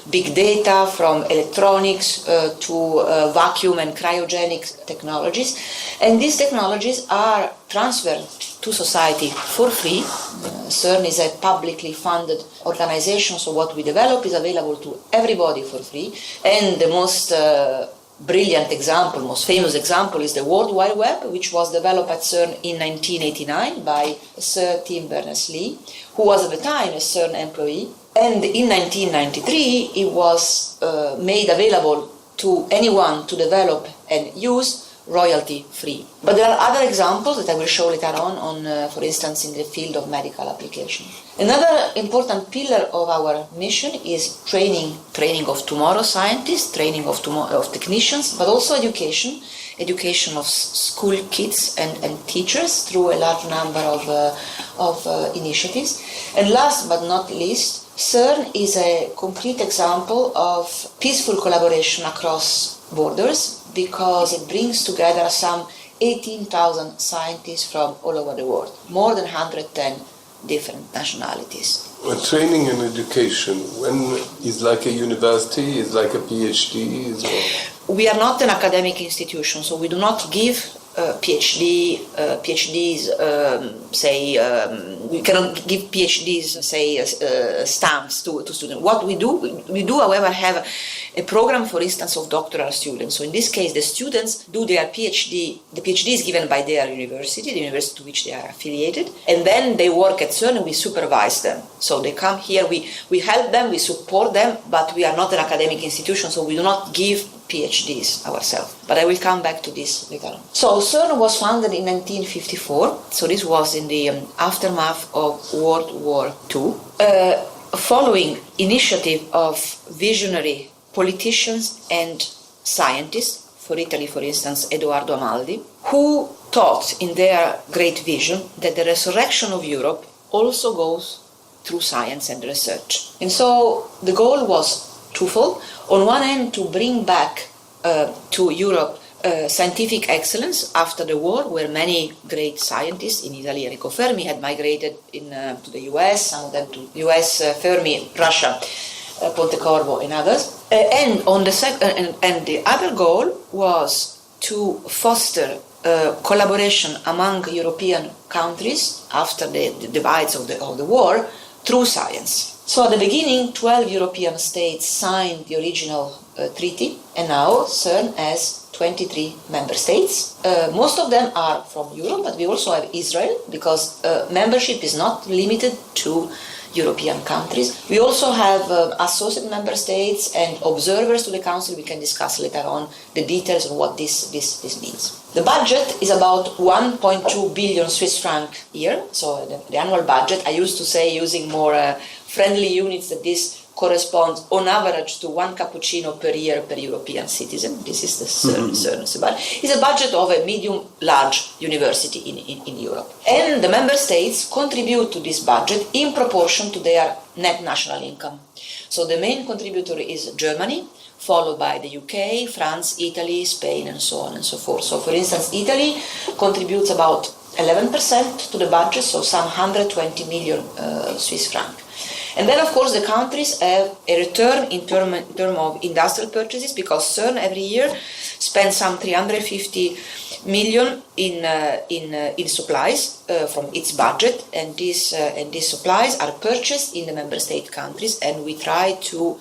big data, from electronics to vacuum and cryogenic technologies. And these technologies are transferred to society for free. CERN is a publicly funded organization, so what we develop is available to everybody for free. And the most brilliant example, most famous example, is the World Wide Web, which was developed at CERN in 1989 by Sir Tim Berners-Lee, who was at the time a CERN employee. And in 1993, it was made available to anyone to develop and use, royalty-free. But there are other examples that I will show later on for instance, in the field of medical application. Another important pillar of our mission is training of tomorrow scientists, training of technicians, but also education of school kids and teachers through a large number of initiatives. And last but not least, CERN is a concrete example of peaceful collaboration across borders, because it brings together some 18,000 scientists from all over the world, more than 110 different nationalities. Well, training and education, when is like a university, is like a PhD? We are not an academic institution, so we do not give PhDs, we cannot give PhDs, stamps to students. What we do, however, have a program, for instance, of doctoral students. So in this case, the students do their PhD. The PhD is given by their university, the university to which they are affiliated, and then they work at CERN and we supervise them. So they come here, we help them, we support them, but we are not an academic institution, so we do not give PhDs ourselves. But I will come back to this later on. So CERN was founded in 1954, so this was in the aftermath of World War II, following initiative of visionary politicians and scientists, for Italy, for instance, Edoardo Amaldi, who thought in their great vision that the resurrection of Europe also goes through science and research. And so the goal was twofold. On one hand, to bring back to Europe scientific excellence after the war, where many great scientists in Italy, Enrico Fermi, had migrated to the US, some of them to US, Fermi, Russia, Pontecorvo, and others. And the other goal was to foster collaboration among European countries after the divides of the war through science. So at the beginning, 12 European states signed the original treaty, and now CERN has 23 member states. Most of them are from Europe, but we also have Israel, because membership is not limited to European countries. We also have associate member states and observers to the Council. We can discuss later on the details of what this means. The budget is about 1.2 billion Swiss franc a year, so the annual budget. I used to say, using more friendly units, that this corresponds on average to one cappuccino per year per European citizen. This is the CERN budget. It's a budget of a medium-large university in Europe. And the member states contribute to this budget in proportion to their net national income. So the main contributor is Germany, followed by the UK, France, Italy, Spain, and so on and so forth. So, for instance, Italy contributes about 11% to the budget, so some 120 million Swiss franc. And then, of course, the countries have a return in terms of industrial purchases, because CERN every year spends some 350 million in supplies from its budget, and these supplies are purchased in the member state countries, and we try to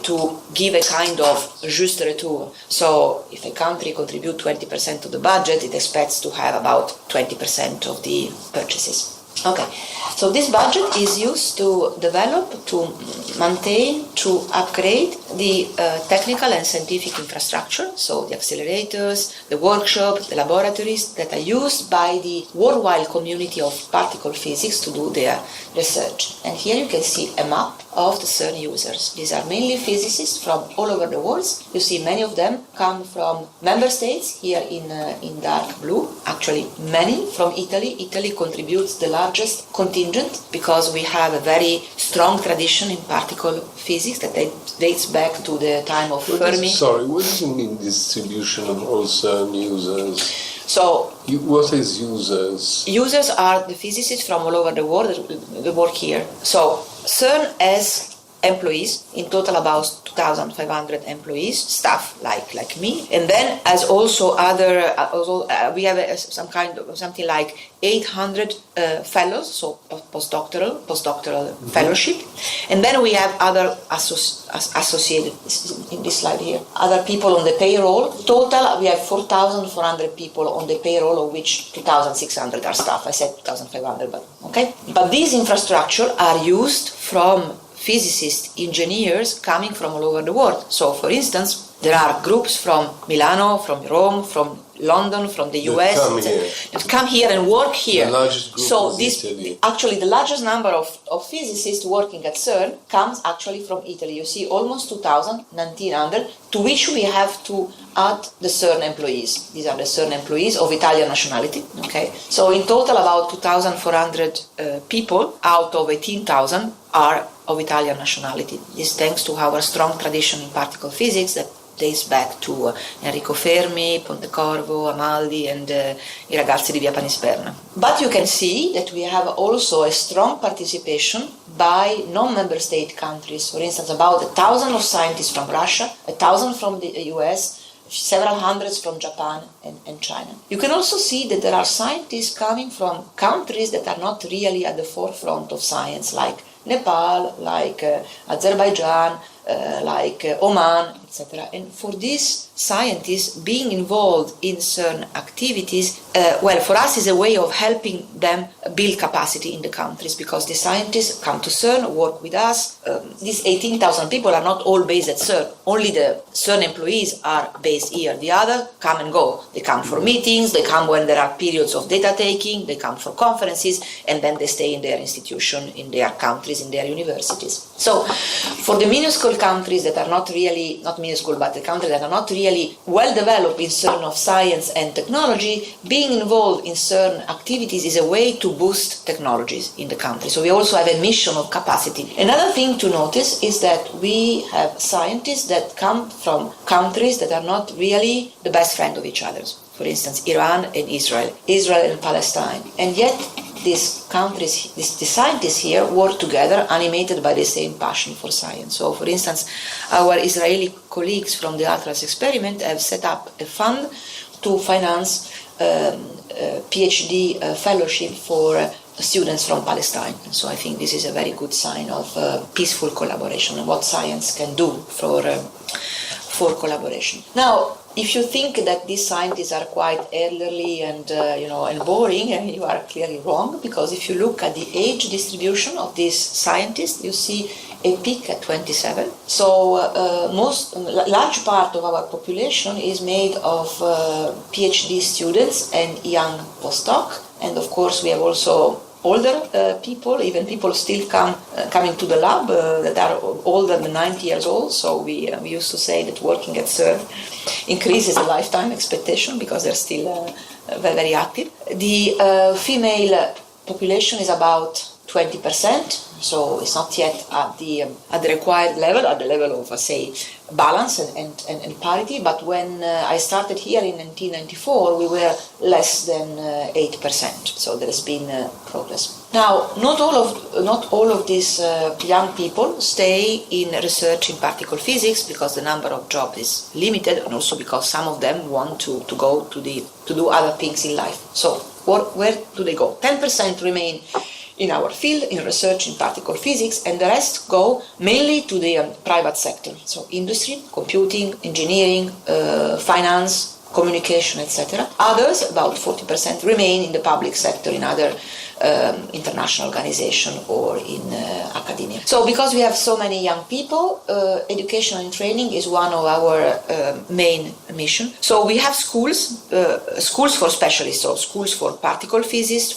to give a kind of juste retour. So if a country contributes 20% to the budget, it expects to have about 20% of the purchases. Okay, so this budget is used to develop, to maintain, to upgrade the technical and scientific infrastructure, so the accelerators, the workshops, the laboratories that are used by the worldwide community of particle physics to do their research. And here you can see a map of the CERN users. These are mainly physicists from all over the world. You see many of them come from member states, here in dark blue. Actually, many from Italy. Italy contributes the largest contingent because we have a very strong tradition in particle physics that dates back to the time of Fermi. What does it mean, distribution of all CERN users? So, what is users? Users are the physicists from all over the world that work here. So, CERN has employees, in total about 2,500 employees, staff like me, and then as also we have something like 800 fellows, so postdoctoral fellowship, and then we have other associated in this slide here, other people on the payroll. Total we have 4,400 people on the payroll, of which 2,600 are staff. I said 2,500, but okay. But these infrastructure are used from physicists, engineers coming from all over the world. So, for instance, there are groups from Milano, from Rome, from London, from the US that come here and work here. The largest group is Italy. Actually, the largest number of physicists working at CERN comes actually from Italy. You see almost 2,000, 1,900, to which we have to add the CERN employees. These are the CERN employees of Italian nationality. Okay, so in total about 2,400 people out of 18,000 are of Italian nationality. This thanks to our strong tradition in particle physics that dates back to Enrico Fermi, Pontecorvo, Amaldi, and I ragazzi di Via Panisperna. But you can see that we have also a strong participation by non-member state countries. For instance, about 1,000 of scientists from Russia, 1,000 from the US, several hundreds from Japan and China. You can also see that there are scientists coming from countries that are not really at the forefront of science, like Nepal, like Azerbaijan, like Oman, etc. And for these scientists, being involved in CERN activities, for us is a way of helping them build capacity in the countries, because the scientists come to CERN, work with us. These 18,000 people are not all based at CERN. Only the CERN employees are based here. The others come and go. They come for meetings, they come when there are periods of data taking, they come for conferences, and then they stay in their institution, in their countries, in their universities. So, for the minuscule countries that are not minuscule, but the countries that are not really well developed in CERN of science and technology, being involved in CERN activities is a way to boost technologies in the country. So we also have a mission of capacity. Another thing to notice is that we have scientists that come from countries that are not really the best friend of each other. For instance, Iran and Israel and Palestine. And yet these countries, the scientists here work together, animated by the same passion for science. So, for instance, our Israeli colleagues from the Atlas experiment have set up a fund to finance PhD fellowship for students from Palestine. So I think this is a very good sign of peaceful collaboration and what science can do for collaboration. Now, if you think that these scientists are quite elderly and boring, you are clearly wrong, because if you look at the age distribution of these scientists, you see a peak at 27. So large part of our population is made of PhD students and young postdoc, and of course we have also older people, even people still coming to the lab that are older than 90 years old. So we used to say that working at CERN increases the lifetime expectation because they're still very, very active. The female population is about 20%. So it's not yet at the required level, at the level of, say, balance and parity. But when I started here in 1994, we were less than 8%. So there has been progress. Now, not all of these young people stay in research in particle physics because the number of jobs is limited, and also because some of them want to go to do other things in life. So where do they go? 10% remain in our field, in research in particle physics, and the rest go mainly to the private sector. So industry, computing, engineering, finance, communication, etc. Others, about 40%, remain in the public sector, in other international organization or in academia. So because we have so many young people, education and training is one of our main mission. So we have schools for specialists, so schools for particle physicists,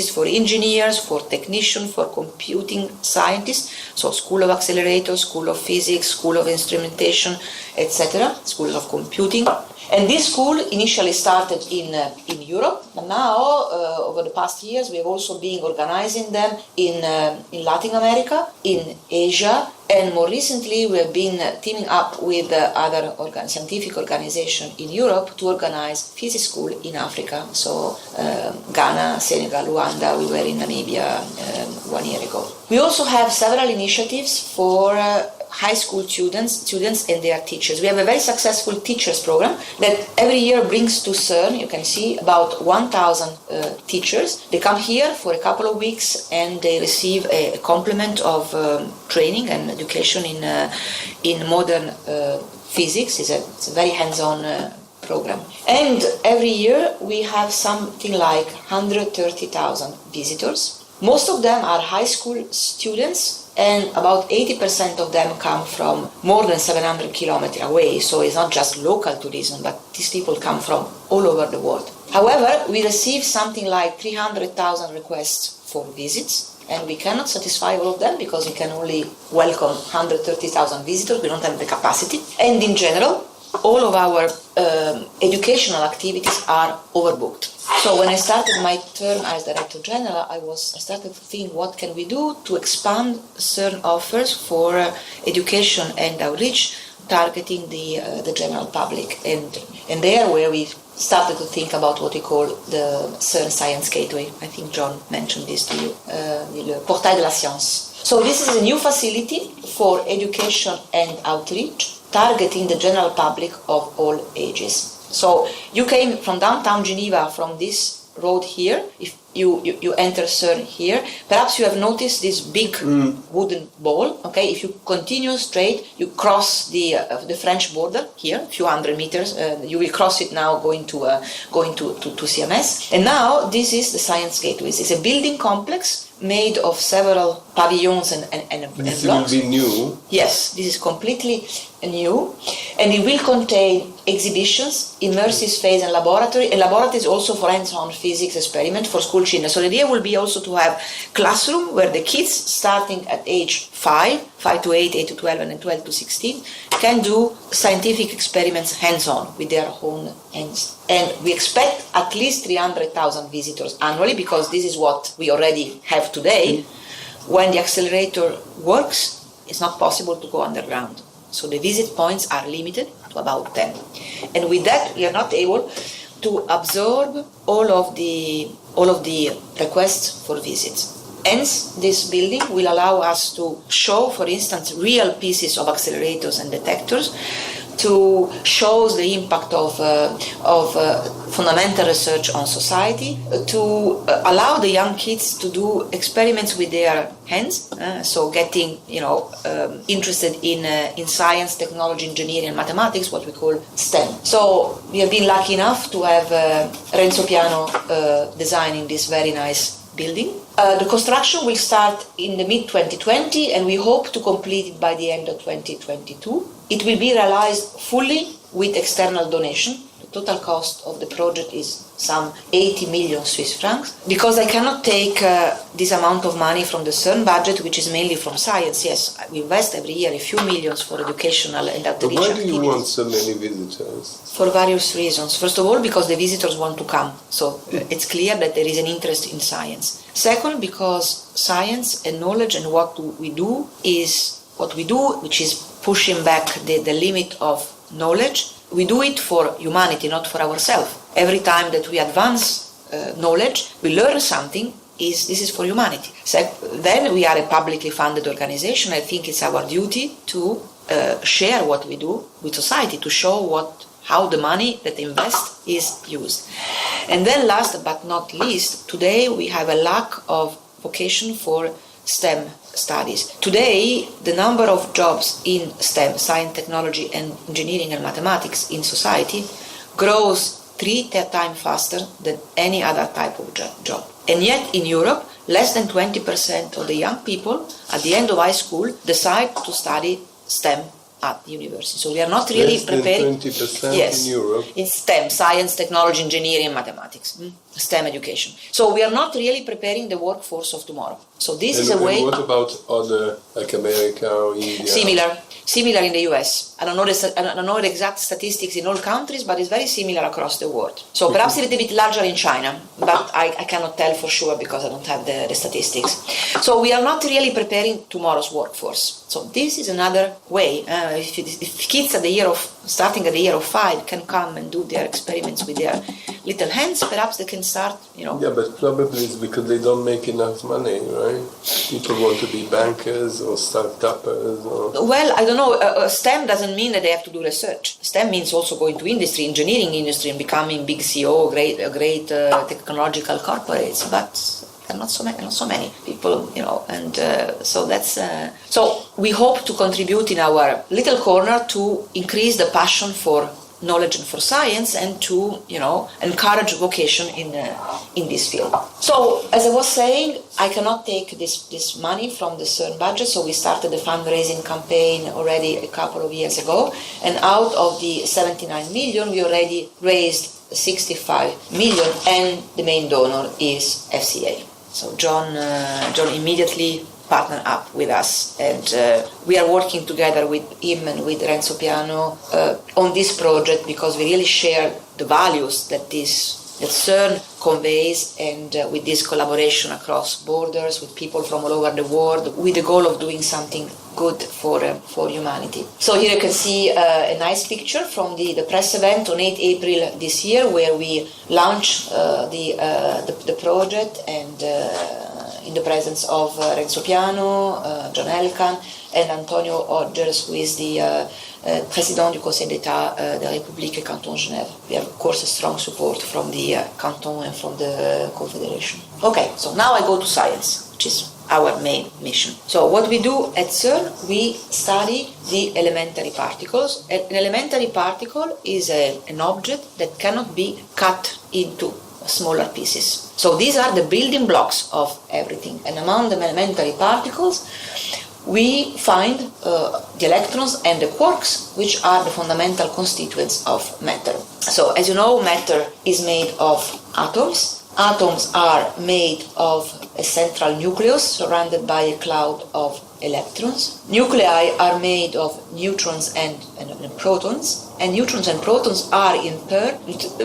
for engineers, for technicians, for computing scientists, so School of Accelerator, School of Physics, School of Instrumentation, etc., School of Computing. And this school initially started in Europe, but now, over the past years, we have also been organizing them in Latin America, in Asia, and more recently we have been teaming up with other scientific organizations in Europe to organize physics school in Africa. So Ghana, Senegal, Rwanda, we were in Namibia 1 year ago. We also have several initiatives for high school students and their teachers. We have a very successful teachers program that every year brings to CERN, you can see, about 1,000 teachers. They come here for a couple of weeks and they receive a complement of training and education in modern physics. It's a very hands-on program. And every year we have something like 130,000 visitors. Most of them are high school students, and about 80% of them come from more than 700 kilometers away. So it's not just local tourism, but these people come from all over the world. However, we receive something like 300,000 requests for visits, and we cannot satisfy all of them because we can only welcome 130,000 visitors. We don't have the capacity. And in general, all of our educational activities are overbooked. So when I started my term as Director-General, I started to think, what can we do to expand CERN offers for education and outreach, targeting the general public. And there where we started to think about what we call the CERN Science Gateway. I think John mentioned this to you, le Portail de la Science. So this is a new facility for education and outreach, targeting the general public of all ages. So you came from downtown Geneva, from this road here. If you enter CERN here, perhaps you have noticed this big wooden ball. Okay, if you continue straight, you cross the French border here, a few hundred meters. You will cross it now, going to CMS. And now this is the Science Gateway. It's a building complex made of several pavilions and this blocks. will be new. Yes, this is completely new, and it will contain exhibitions, immersive space and laboratory. And laboratory is also for hands-on physics experiment for school children. So the idea will be also to have classroom where the kids starting at age 5 to 8, 8 to 12, and then 12 to 16 can do scientific experiments hands-on with their own hands. And we expect at least 300,000 visitors annually, because this is what we already have today. When the accelerator works, it's not possible to go underground. So the visit points are limited to about 10. And with that, we are not able to absorb all of the requests for visits. Hence, this building will allow us to show, for instance, real pieces of accelerators and detectors, to show the impact of fundamental research on society, to allow the young kids to do experiments with their hands, so getting interested in science, technology, engineering, and mathematics, what we call STEM. So we have been lucky enough to have Renzo Piano designing this very nice building. The construction will start in the mid-2020, and we hope to complete it by the end of 2022. It will be realized fully with external donation. The total cost of the project is some 80 million Swiss francs, because I cannot take this amount of money from the CERN budget, which is mainly from science. Yes, we invest every year a few millions for educational and outreach But why do activities. you want so many visitors? For various reasons. First of all, because the visitors want to come, so it's clear that there is an interest in science. Second, because science and knowledge and what we do, which is pushing back the limit of knowledge. We do it for humanity, not for ourselves. Every time that we advance knowledge, we learn something, this is for humanity. Then we are a publicly funded organization. I think it's our duty to share what we do with society, to show how the money that they invest is used. And then last but not least, today we have a lack of vocation for STEM studies. Today, the number of jobs in STEM, science, technology, and engineering and mathematics in society grows 3 times faster than any other type of job. And yet in Europe, less than 20% of the young people at the end of high school decide to study STEM at the university. So we are not really preparing. Less than 20% in Europe? In STEM, science, technology, engineering, and mathematics. STEM education. So we are not really preparing the workforce of tomorrow. So this is a way. And what about other, like America or India? Similar in the US. I don't know the exact statistics in all countries, but it's very similar across the world. So perhaps a little bit larger in China, but I cannot tell for sure because I don't have the statistics. So we are not really preparing tomorrow's workforce. So this is another way. If kids starting at the year of 5 can come and do their experiments with their little hands, perhaps they can start, Yeah, but probably it's because they don't make enough money, right? People want to be bankers or start-uppers. Well, I don't know. STEM doesn't mean that they have to do research. STEM means also going to industry, engineering industry, and becoming big CEO, great technological corporates. But there are not so many people, and so that's. So we hope to contribute in our little corner to increase the passion for knowledge and for science, and to encourage vocation in this field. So as I was saying, I cannot take this money from the CERN budget, so we started the fundraising campaign already a couple of years ago, and out of the 79 million we already raised 65 million, and the main donor is FCA. So John immediately partner up with us, and we are working together with him and with Renzo Piano on this project, because we really share the values that CERN conveys, and with this collaboration across borders with people from all over the world, with the goal of doing something good for humanity. So here you can see a nice picture from the press event on 8 April this year, where we launched the project, and in the presence of Renzo Piano, John Elkann, and Antonio Odgers, who is the Président du Conseil d'État de la République et Canton Genève. We have, of course, a strong support from the canton and from the Confederation. Okay, so now I go to science, which is our main mission. So what we do at CERN, we study the elementary particles. An elementary particle is an object that cannot be cut into smaller pieces. So these are the building blocks of everything. And among the elementary particles, we find the electrons and the quarks, which are the fundamental constituents of matter. So as you know, matter is made of atoms. Atoms are made of a central nucleus surrounded by a cloud of electrons. Nuclei are made of neutrons and protons, and neutrons and protons are in turn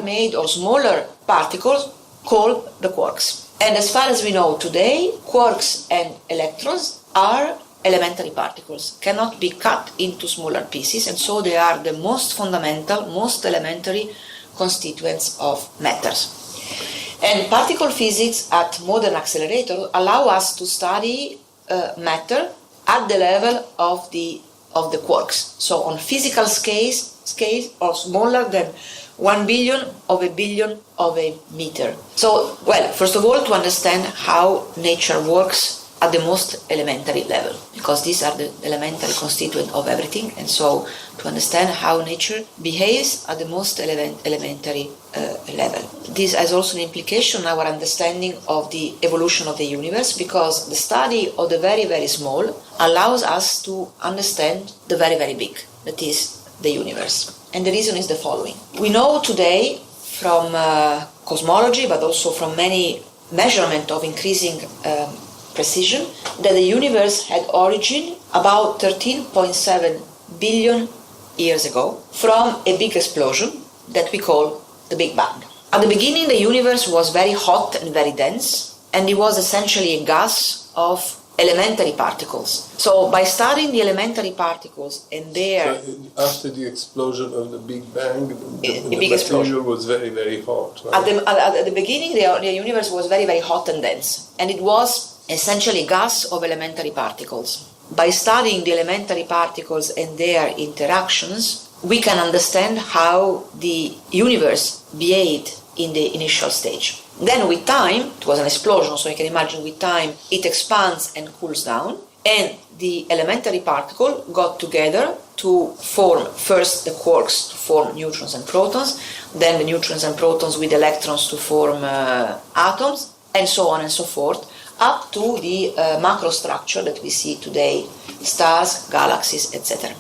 made of smaller particles called the quarks. And as far as we know today, quarks and electrons are elementary particles, cannot be cut into smaller pieces, and so they are the most fundamental, most elementary constituents of matters. And particle physics at modern accelerators allow us to study matter at the level of the quarks. So on physical scale or smaller than 1 billion of a billion of a meter. So, well, first of all, to understand how nature works at the most elementary level, because these are the elementary constituent of everything, and so to understand how nature behaves at the most elementary level. This has also an implication on our understanding of the evolution of the universe, because the study of the very, very small allows us to understand the very, very big. That is, the universe. And the reason is the following. We know today from cosmology, but also from many measurements of increasing precision, that the universe had origin about 13.7 billion years ago from a big explosion that we call the Big Bang. At the beginning, the universe was very hot and very dense, and it was essentially a gas of elementary particles. So by studying the elementary particles and their... So after the explosion of the Big Bang, the big material explosion was very, very hot. Right? At the beginning, the universe was very, very hot and dense, and it was essentially gas of elementary particles. By studying the elementary particles and their interactions, we can understand how the universe behaved in the initial stage. Then with time, it was an explosion, so you can imagine with time it expands and cools down, and the elementary particle got together to form first the quarks to form neutrons and protons, then the neutrons and protons with electrons to form atoms, and so on and so forth, up to the macro structure that we see today, stars, galaxies, etc.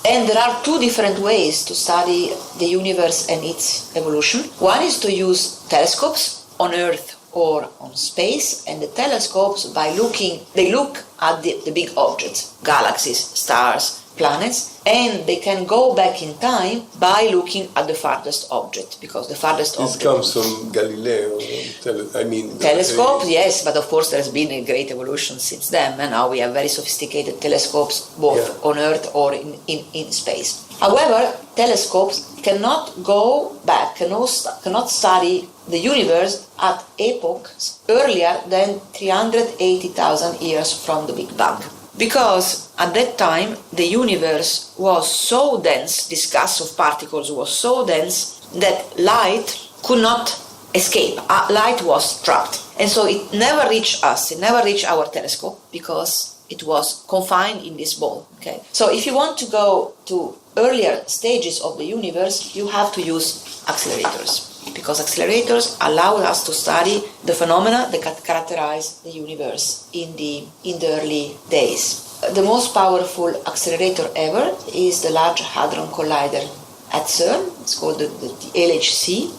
And there are two different ways to study the universe and its evolution. One is to use telescopes on Earth or on space, and the telescopes, they look at the big objects, galaxies, stars, planets, and they can go back in time by looking at the farthest object, because the farthest This object... comes from Galileo, Telescopes, yes, but of course there's been a great evolution since then, and now we have very sophisticated telescopes both on Earth or in space. However, telescopes cannot go back, cannot study the universe at epochs earlier than 380,000 years from the Big Bang. Because at that time the universe was so dense, this gas of particles was so dense that light could not escape. Light was trapped. And so it never reached us, it never reached our telescope because it was confined in this ball. Okay? So if you want to go to earlier stages of the universe, you have to use accelerators. Because accelerators allow us to study the phenomena that characterize the universe in the early days. The most powerful accelerator ever is the Large Hadron Collider at CERN. It's called the LHC.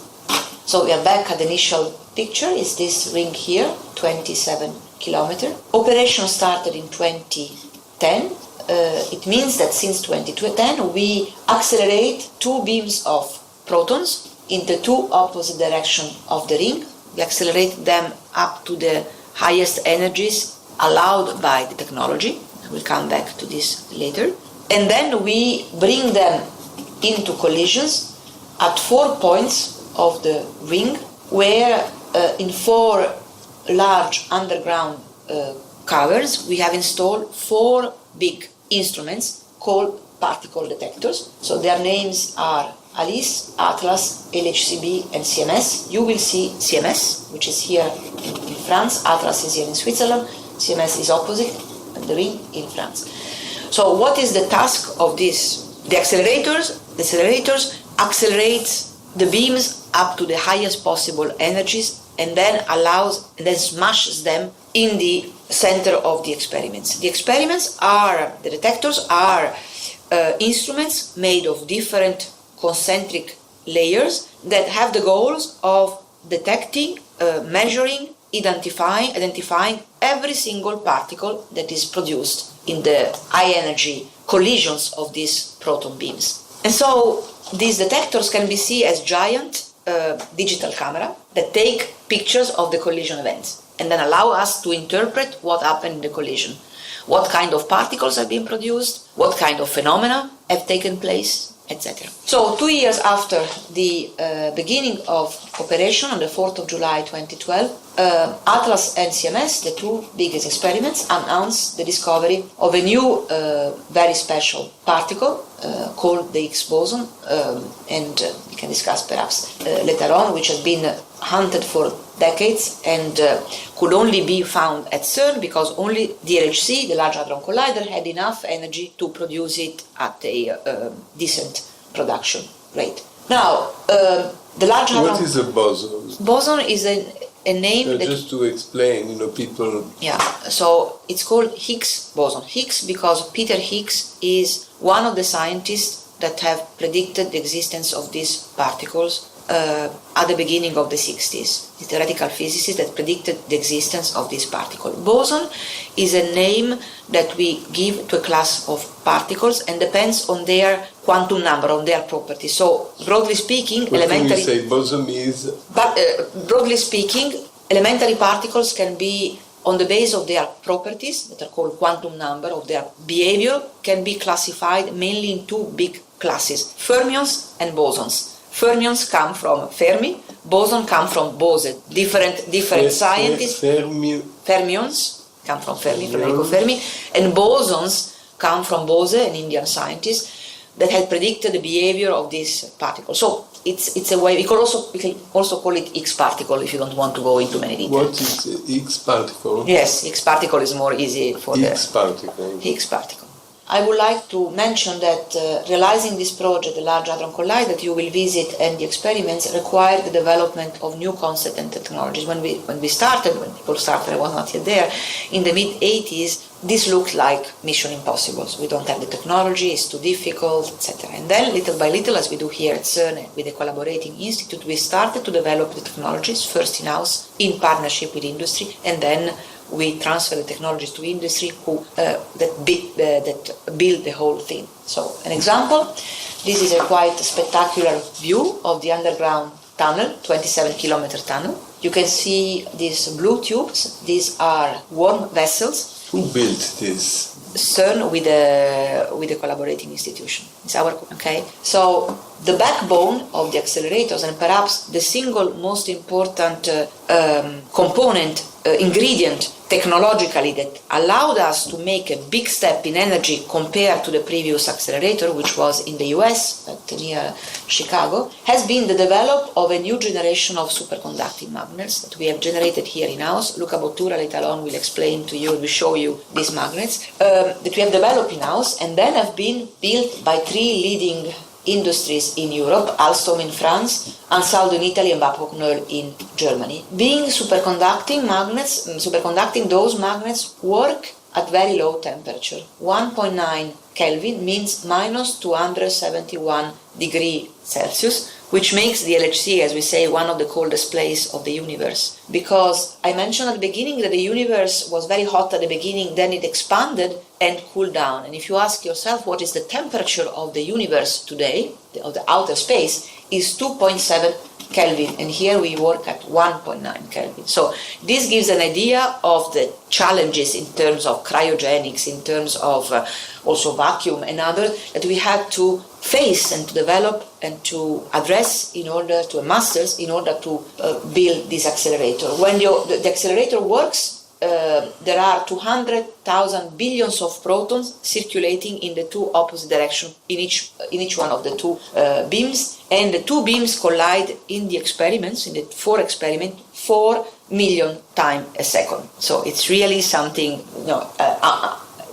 So we are back at the initial picture. Is this ring here, 27 kilometers. Operation started in 2010. It means that since 2010 we accelerate two beams of protons in the two opposite directions of the ring. We accelerate them up to the highest energies allowed by the technology. We'll come back to this later. And then we bring them into collisions at 4 points of the ring, where in 4 large underground caverns we have installed 4 big instruments called particle detectors. So their names are ALICE, ATLAS, LHCb, and CMS. You will see CMS, which is here in France. ATLAS is here in Switzerland. CMS is opposite the ring in France. So what is the task of this? The accelerators accelerate the beams up to the highest possible energies and then smashes them in the center of the experiments. The detectors are instruments made of different concentric layers that have the goals of detecting, measuring, identifying every single particle that is produced in the high energy collisions of these proton beams. And so these detectors can be seen as giant digital camera that take pictures of the collision events and then allow us to interpret what happened in the collision. What kind of particles have been produced, what kind of phenomena have taken place, etc. So 2 years after the beginning of operation, on the 4th of July 2012, ATLAS and CMS, the two biggest experiments, announced the discovery of a new very special particle called the Higgs boson, and we can discuss perhaps later on, which has been hunted for decades and could only be found at CERN because only the LHC, the Large Hadron Collider, had enough energy to produce it at a decent production rate. Now, the Large Hadron... What is a boson? Boson is a name that... Just to explain, people... Yeah, so it's called Higgs boson. Higgs because Peter Higgs is one of the scientists that have predicted the existence of these particles at the beginning of the 60s. The theoretical physicists that predicted the existence of this particle. Boson is a name that we give to a class of particles and depends on their quantum number, on their properties. So, broadly speaking, elementary... Can you say boson is... But, broadly speaking, elementary particles can be, on the basis of their properties, that are called quantum number, of their behavior, can be classified mainly in two big classes, fermions and bosons. Fermions come from Fermi, boson come from Bose. Different scientists. Fermions come from Fermi, Federico Fermi, and bosons come from Bose, an Indian scientist that had predicted the behavior of this particle. So it's a way. We can also call it X particle if you don't want to go into many details. What is X particle? Yes, X particle is more easy for X particle. Higgs particle. I would like to mention that realizing this project, the Large Hadron Collider that you will visit and the experiments required the development of new concepts and technologies. When we started, when people started, I was not yet there, in the mid-80s, this looked like mission impossible. So we don't have the technology, it's too difficult, etc. And then little by little, as we do here at CERN with the collaborating institute, we started to develop the technologies, first in-house, in partnership with industry, and then we transfer the technologies to industry that build the whole thing. So, an example, this is a quite spectacular view of the underground tunnel, 27-kilometer tunnel. You can see these blue tubes. These are warm vessels. Who built this? CERN with a collaborating institution. It's our, okay? So, the backbone of the accelerators, and perhaps the single most important component, ingredient technologically that allowed us to make a big step in energy compared to the previous accelerator, which was in the US, near Chicago, has been the development of a new generation of superconducting magnets that we have generated here in-house. Luca Bottura later on will explain to you, will show you these magnets, that we have developed in-house and then have been built by three leading industries in Europe, Alstom in France, Ansaldo in Italy, and Babcock Knoll in Germany. Being superconducting magnets, those magnets work at very low temperature. 1.9 Kelvin means minus 271 degrees Celsius, which makes the LHC, as we say, one of the coldest places of the universe. Because I mentioned at the beginning that the universe was very hot at the beginning, then it expanded and cooled down. And if you ask yourself what is the temperature of the universe today, of the outer space, is 2.7 Kelvin, and here we work at 1.9 Kelvin. So this gives an idea of the challenges in terms of cryogenics, in terms of also vacuum and other that we had to face and to develop and to address in order to masters in order to build this accelerator. When the accelerator works, there are 200,000 billions of protons circulating in the two opposite directions in each one of the two beams, and the two beams collide in the experiments, in the 4 experiments, 4 million times a second. So it's really something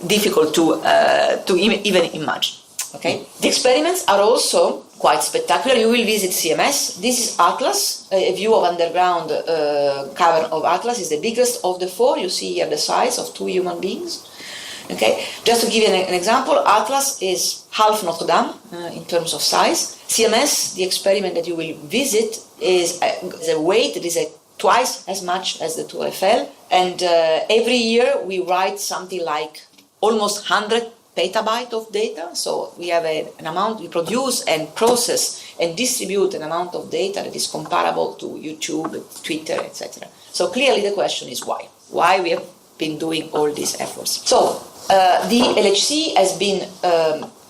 difficult to even imagine. Okay, the experiments are also quite spectacular. You will visit CMS. This is Atlas. A view of underground cavern of Atlas is the biggest of the 4. You see here the size of 2 human beings. Okay, just to give you an example, Atlas is half Notre Dame in terms of size. CMS, the experiment that you will visit, is a weight that is twice as much as the Tour Eiffel. And every year we write something like almost 100 petabyte of data. So we have an amount, we produce and process and distribute an amount of data that is comparable to YouTube, Twitter, etc. So clearly the question is why? Why we have been doing all these efforts? So the LHC has been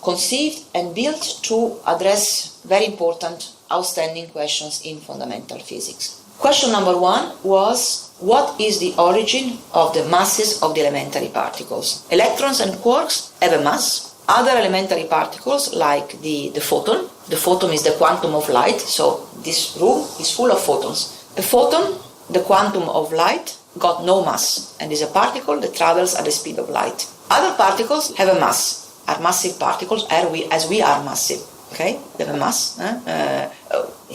conceived and built to address very important, outstanding questions in fundamental physics. Question number 1 was, what is the origin of the masses of the elementary particles? Electrons and quarks have a mass. Other elementary particles, like the photon is the quantum of light, so this room is full of photons. A photon, the quantum of light, got no mass, and is a particle that travels at the speed of light. Other particles have a mass, are massive particles, as we are massive. Okay, they have a mass, a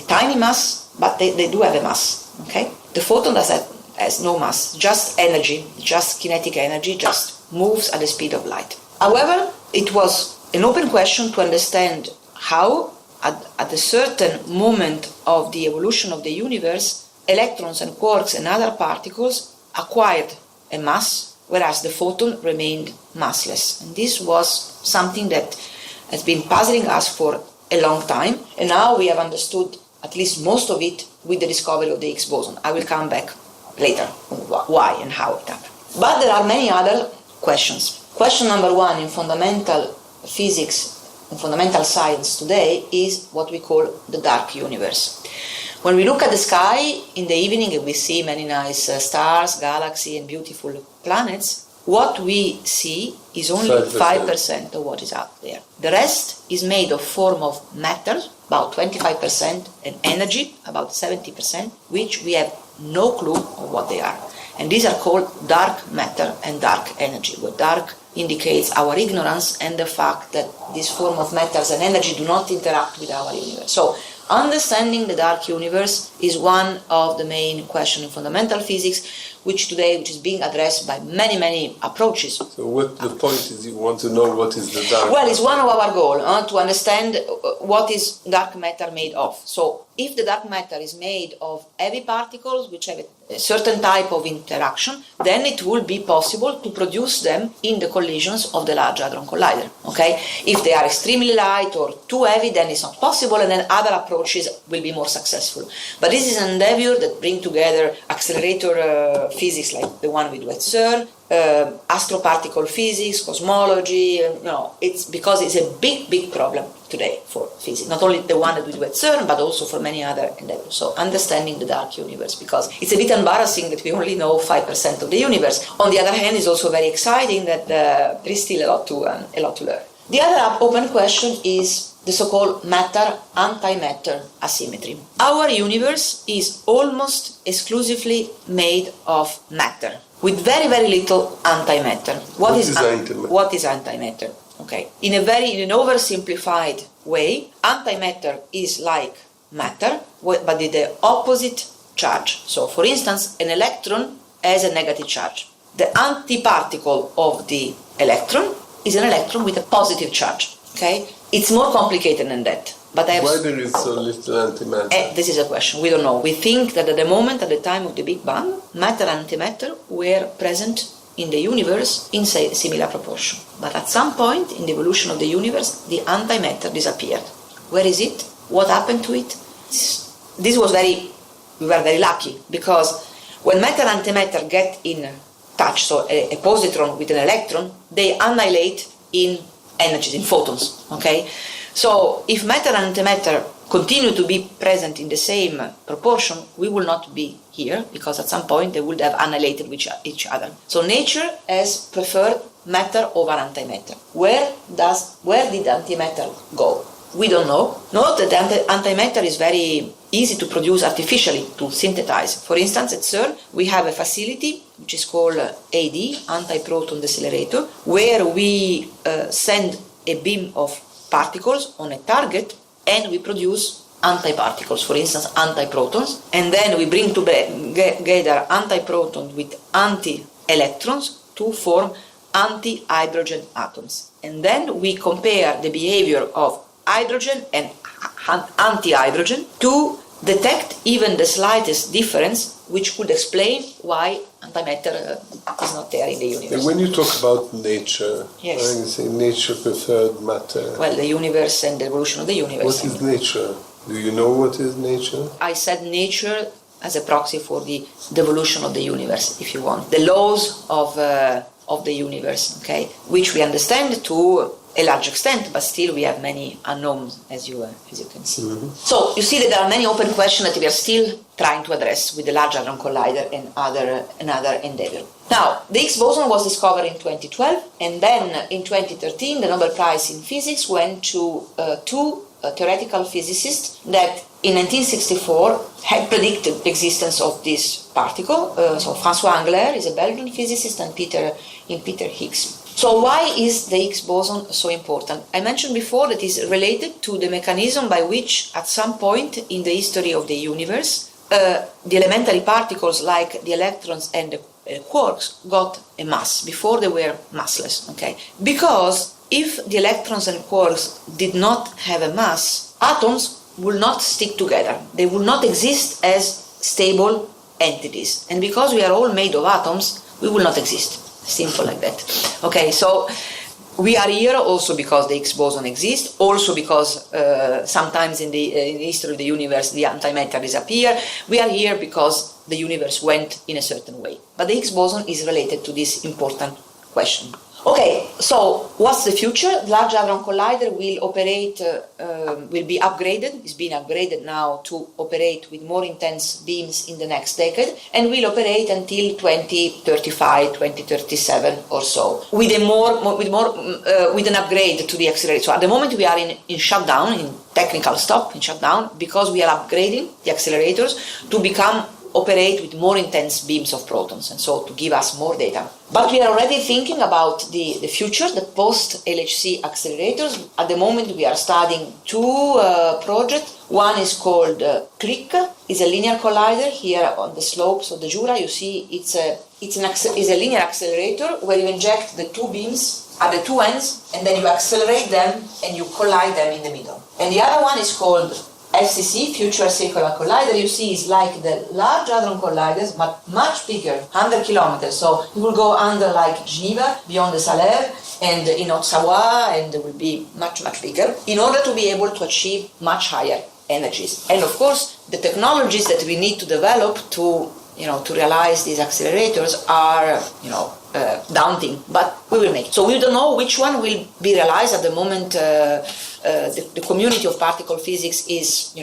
tiny mass, but they do have a mass. Okay, the photon has no mass, just energy, just kinetic energy, just moves at the speed of light. However, it was an open question to understand how at a certain moment of the evolution of the universe, electrons and quarks and other particles acquired a mass, whereas the photon remained massless. And this was something that has been puzzling us for a long time, and now we have understood at least most of it with the discovery of the Higgs boson. I will come back later on why and how it happened. But there are many other questions. Question number one in fundamental physics, in fundamental science today, is what we call the dark universe. When we look at the sky in the evening and we see many nice stars, galaxies, and beautiful planets, what we see is only 5% of what is out there. The rest is made of form of matter, about 25%, and energy, about 70%, which we have no clue of what they are. And these are called dark matter and dark energy, where dark indicates our ignorance and the fact that this form of matters and energy do not interact with our universe. So, understanding the dark universe is one of the main questions in fundamental physics, which is being addressed by many approaches. So what the point is, you want to know what is the dark matter? Well, it's one of our goals, to understand what is dark matter made of. So if the dark matter is made of heavy particles which have a certain type of interaction, then it will be possible to produce them in the collisions of the Large Hadron Collider. Okay? If they are extremely light or too heavy, then it's not possible, and then other approaches will be more successful. But this is an endeavor that brings together accelerator physics like the one we do at CERN, astroparticle physics, cosmology, it's because it's a big problem today for physics. Not only the one that we do at CERN, but also for many other endeavors. So understanding the dark universe, because it's a bit embarrassing that we only know 5% of the universe. On the other hand, it's also very exciting that there is still a lot to learn. The other open question is the so-called matter-antimatter asymmetry. Our universe is almost exclusively made of matter, with very little antimatter. What is antimatter? What is antimatter? Okay. In an oversimplified way, antimatter is like matter, but with the opposite charge. So, for instance, an electron has a negative charge. The antiparticle of the electron is an electron with a positive charge. Okay? It's more complicated than that. But why there is so little antimatter? This is a question. We don't know. We think that at the time of the Big Bang, matter and antimatter were present in the universe in similar proportion. But at some point in the evolution of the universe, the antimatter disappeared. Where is it? What happened to it? We were very lucky, because when matter and antimatter get in touch, so a positron with an electron, they annihilate in energies, in photons. Okay? So if matter and antimatter continue to be present in the same proportion, we will not be here, because at some point they would have annihilated each other. So nature has preferred matter over antimatter. Where did antimatter go? We don't know. Note that antimatter is very easy to produce artificially, to synthesize. For instance, at CERN, we have a facility which is called AD, anti-proton decelerator, where we send a beam of particles on a target, and we produce antiparticles, for instance, antiprotons, and then we bring together antiprotons with anti-electrons to form anti-hydrogen atoms. And then we compare the behavior of hydrogen and anti-hydrogen to detect even the slightest difference, which could explain why antimatter is not there in the universe. And when you talk about nature, yes. You say nature preferred matter. Well, the universe and the evolution of the universe. What is nature? Do you know what is nature? I said nature as a proxy for the evolution of the universe, if you want. The laws of the universe, okay, which we understand to a large extent, but still we have many unknowns, as you can see. Mm-hmm. So you see that there are many open questions that we are still trying to address with the Large Hadron Collider and other endeavor. Now, the Higgs boson was discovered in 2012, and then in 2013 the Nobel Prize in Physics went to two theoretical physicists that in 1964 had predicted the existence of this particle. So François Englert is a Belgian physicist, and Peter Higgs. So why is the Higgs boson so important? I mentioned before that it is related to the mechanism by which at some point in the history of the universe the elementary particles like the electrons and the quarks got a mass. Before they were massless, okay? Because if the electrons and quarks did not have a mass, atoms will not stick together. They will not exist as stable entities. And because we are all made of atoms, we will not exist. Simple like that. Okay, so we are here also because the Higgs boson exists, also because sometimes in the history of the universe the antimatter disappeared. We are here because the universe went in a certain way. But the Higgs boson is related to this important question. Okay, so what's the future? The Large Hadron Collider will operate, will be upgraded, is being upgraded now to operate with more intense beams in the next decade, and will operate until 2035, 2037 or so, with an upgrade to the accelerator. So at the moment we are in shutdown, in technical stop, in shutdown, because we are upgrading the accelerators to operate with more intense beams of protons, and so to give us more data. But we are already thinking about the future, the post-LHC accelerators. At the moment we are studying two projects. One is called CLIC, it's a linear collider here on the slopes of the Jura. You see it's a linear accelerator where you inject the two beams at the two ends, and then you accelerate them and you collide them in the middle. And the other one is called FCC, Future Circular Collider. You see it's like the Large Hadron Colliders, but much bigger, 100 kilometers. So it will go under like Geneva, beyond the Salaire, and in Haute-Savoie, and it will be much, much bigger, in order to be able to achieve much higher energies. And of course, the technologies that we need to develop to realize these accelerators are, daunting, but we will make it. So we don't know which one will be realized at the moment. The community of particle physics is,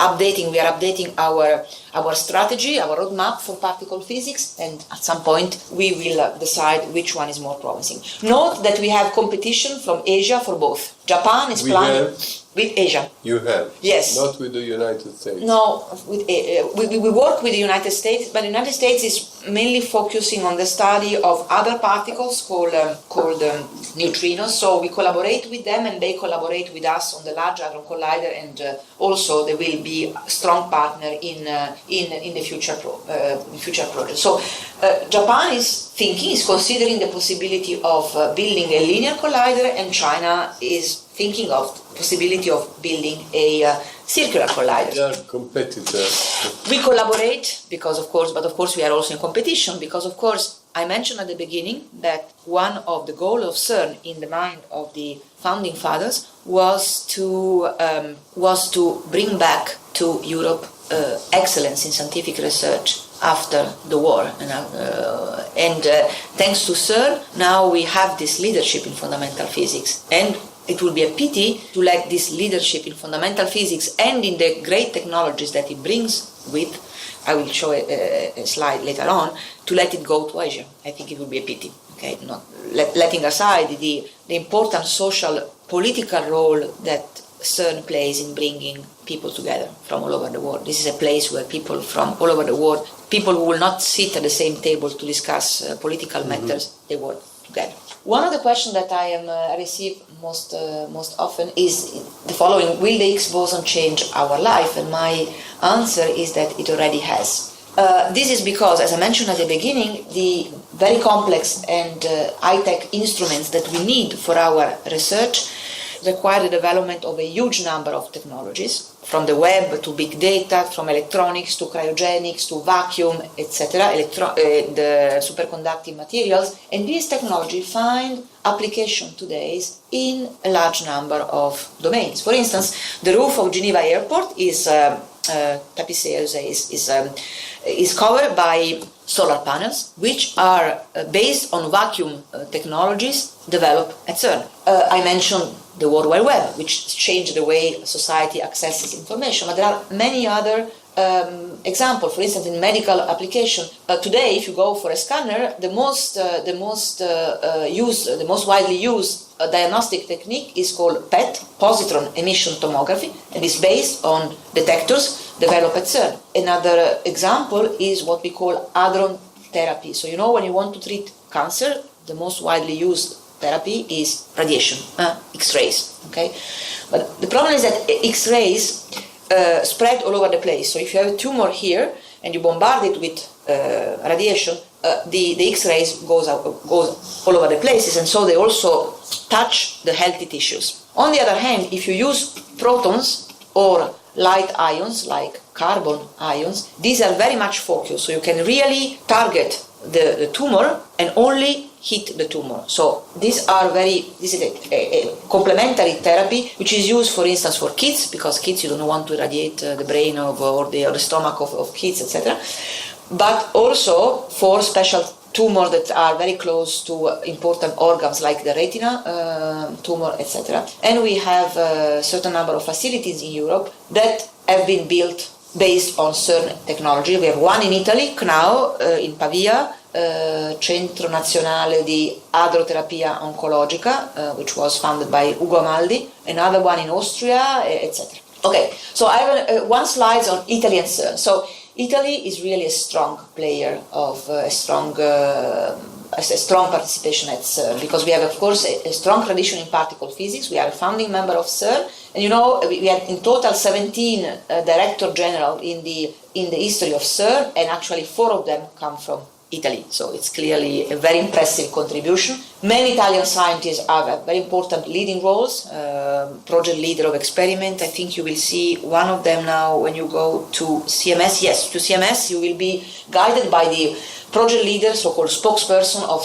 updating. We are updating our strategy, our roadmap for particle physics, and at some point we will decide which one is more promising. Note that we have competition from Asia for both. Japan is planning with Asia. You have? Yes. Not with the United States? No, we work with the United States, but the United States is mainly focusing on the study of other particles called neutrinos. So we collaborate with them, and they collaborate with us on the Large Hadron Collider, and also they will be a strong partner in the future project. So Japan is considering the possibility of building a linear collider, and China is thinking of possibility of building a circular collider. They are competitors. We collaborate because of course we are also in competition because of course I mentioned at the beginning that one of the goals of CERN in the mind of the founding fathers was to bring back to Europe excellence in scientific research after the war, and thanks to CERN now we have this leadership in fundamental physics, and it will be a pity to let this leadership in fundamental physics and in the great technologies that it brings with, I will show a slide later on, to let it go to Asia. I think it would be a pity. Okay, not letting aside the important social, political role that CERN plays in bringing people together from all over the world. This is a place where people from all over the world, people who will not sit at the same table to discuss political matters, they work together. One of the questions that I receive most often is the following: will the Higgs boson change our life? And my answer is that it already has. This is because, as I mentioned at the beginning, the very complex and high-tech instruments that we need for our research require the development of a huge number of technologies, from the web to big data, from electronics to cryogenics to vacuum, etc., the superconducting materials, and these technologies find application today in a large number of domains. For instance, the roof of Geneva Airport is covered by solar panels, which are based on vacuum technologies developed at CERN. I mentioned the World Wide Web, which changed the way society accesses information, but there are many other examples. For instance, in medical application, today, if you go for a scanner, the most widely used diagnostic technique is called PET, positron emission tomography, and is based on detectors developed at CERN. Another example is what we call hadron therapy. So when you want to treat cancer, the most widely used therapy is radiation, X-rays. Okay, but the problem is that X-rays spread all over the place. So if you have a tumor here and you bombard it with radiation, the X-rays goes all over the places, and so they also touch the healthy tissues. On the other hand, if you use protons or light ions like carbon ions, these are very much focused, so you can really target the tumor and only hit the tumor. So this is a complementary therapy which is used, for instance, for kids, because kids, you don't want to irradiate the brain or the stomach of kids, etc. But also for special tumors that are very close to important organs like the retina tumor, etc. And we have a certain number of facilities in Europe that have been built based on CERN technology. We have one in Italy, CNAO, in Pavia, Centro Nazionale di Adroterapia Oncologica, which was founded by Ugo Amaldi, another one in Austria, etc. Okay, so I have one slide on Italy and CERN. So Italy is really a strong player of a strong participation at CERN, because we have, of course, a strong tradition in particle physics. We are a founding member of CERN, and we had in total 17 Director-General in the history of CERN, and actually 4 of them come from Italy. So it's clearly a very impressive contribution. Many Italian scientists have very important leading roles, project leader of experiment. I think you will see one of them now when you go to CMS. Yes, to CMS you will be guided by the project leader, so-called spokesperson of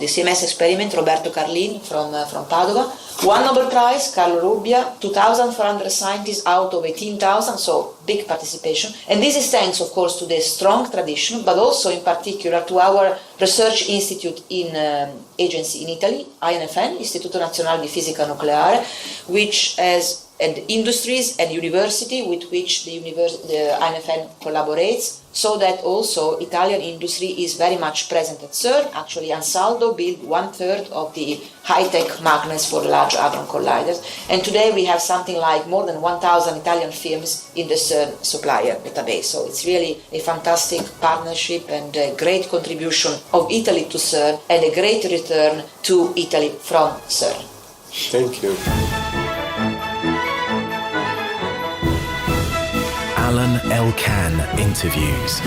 the CMS experiment, Roberto Carlin from Padova. One Nobel Prize, Carlo Rubbia, 2,400 scientists out of 18,000, so big participation. And this is thanks, of course, to the strong tradition, but also in particular to our research institute agency in Italy, INFN, Istituto Nazionale di Fisica Nucleare, which has industries and university with which the INFN collaborates, so that also Italian industry is very much present at CERN. Actually, Ansaldo built 1/3 of the high-tech magnets for Large Hadron Colliders, and today we have something like more than 1,000 Italian firms in the CERN supplier database. So it's really a fantastic partnership and a great contribution of Italy to CERN, and a great return to Italy from CERN. Thank you. Alain Elkann interviews.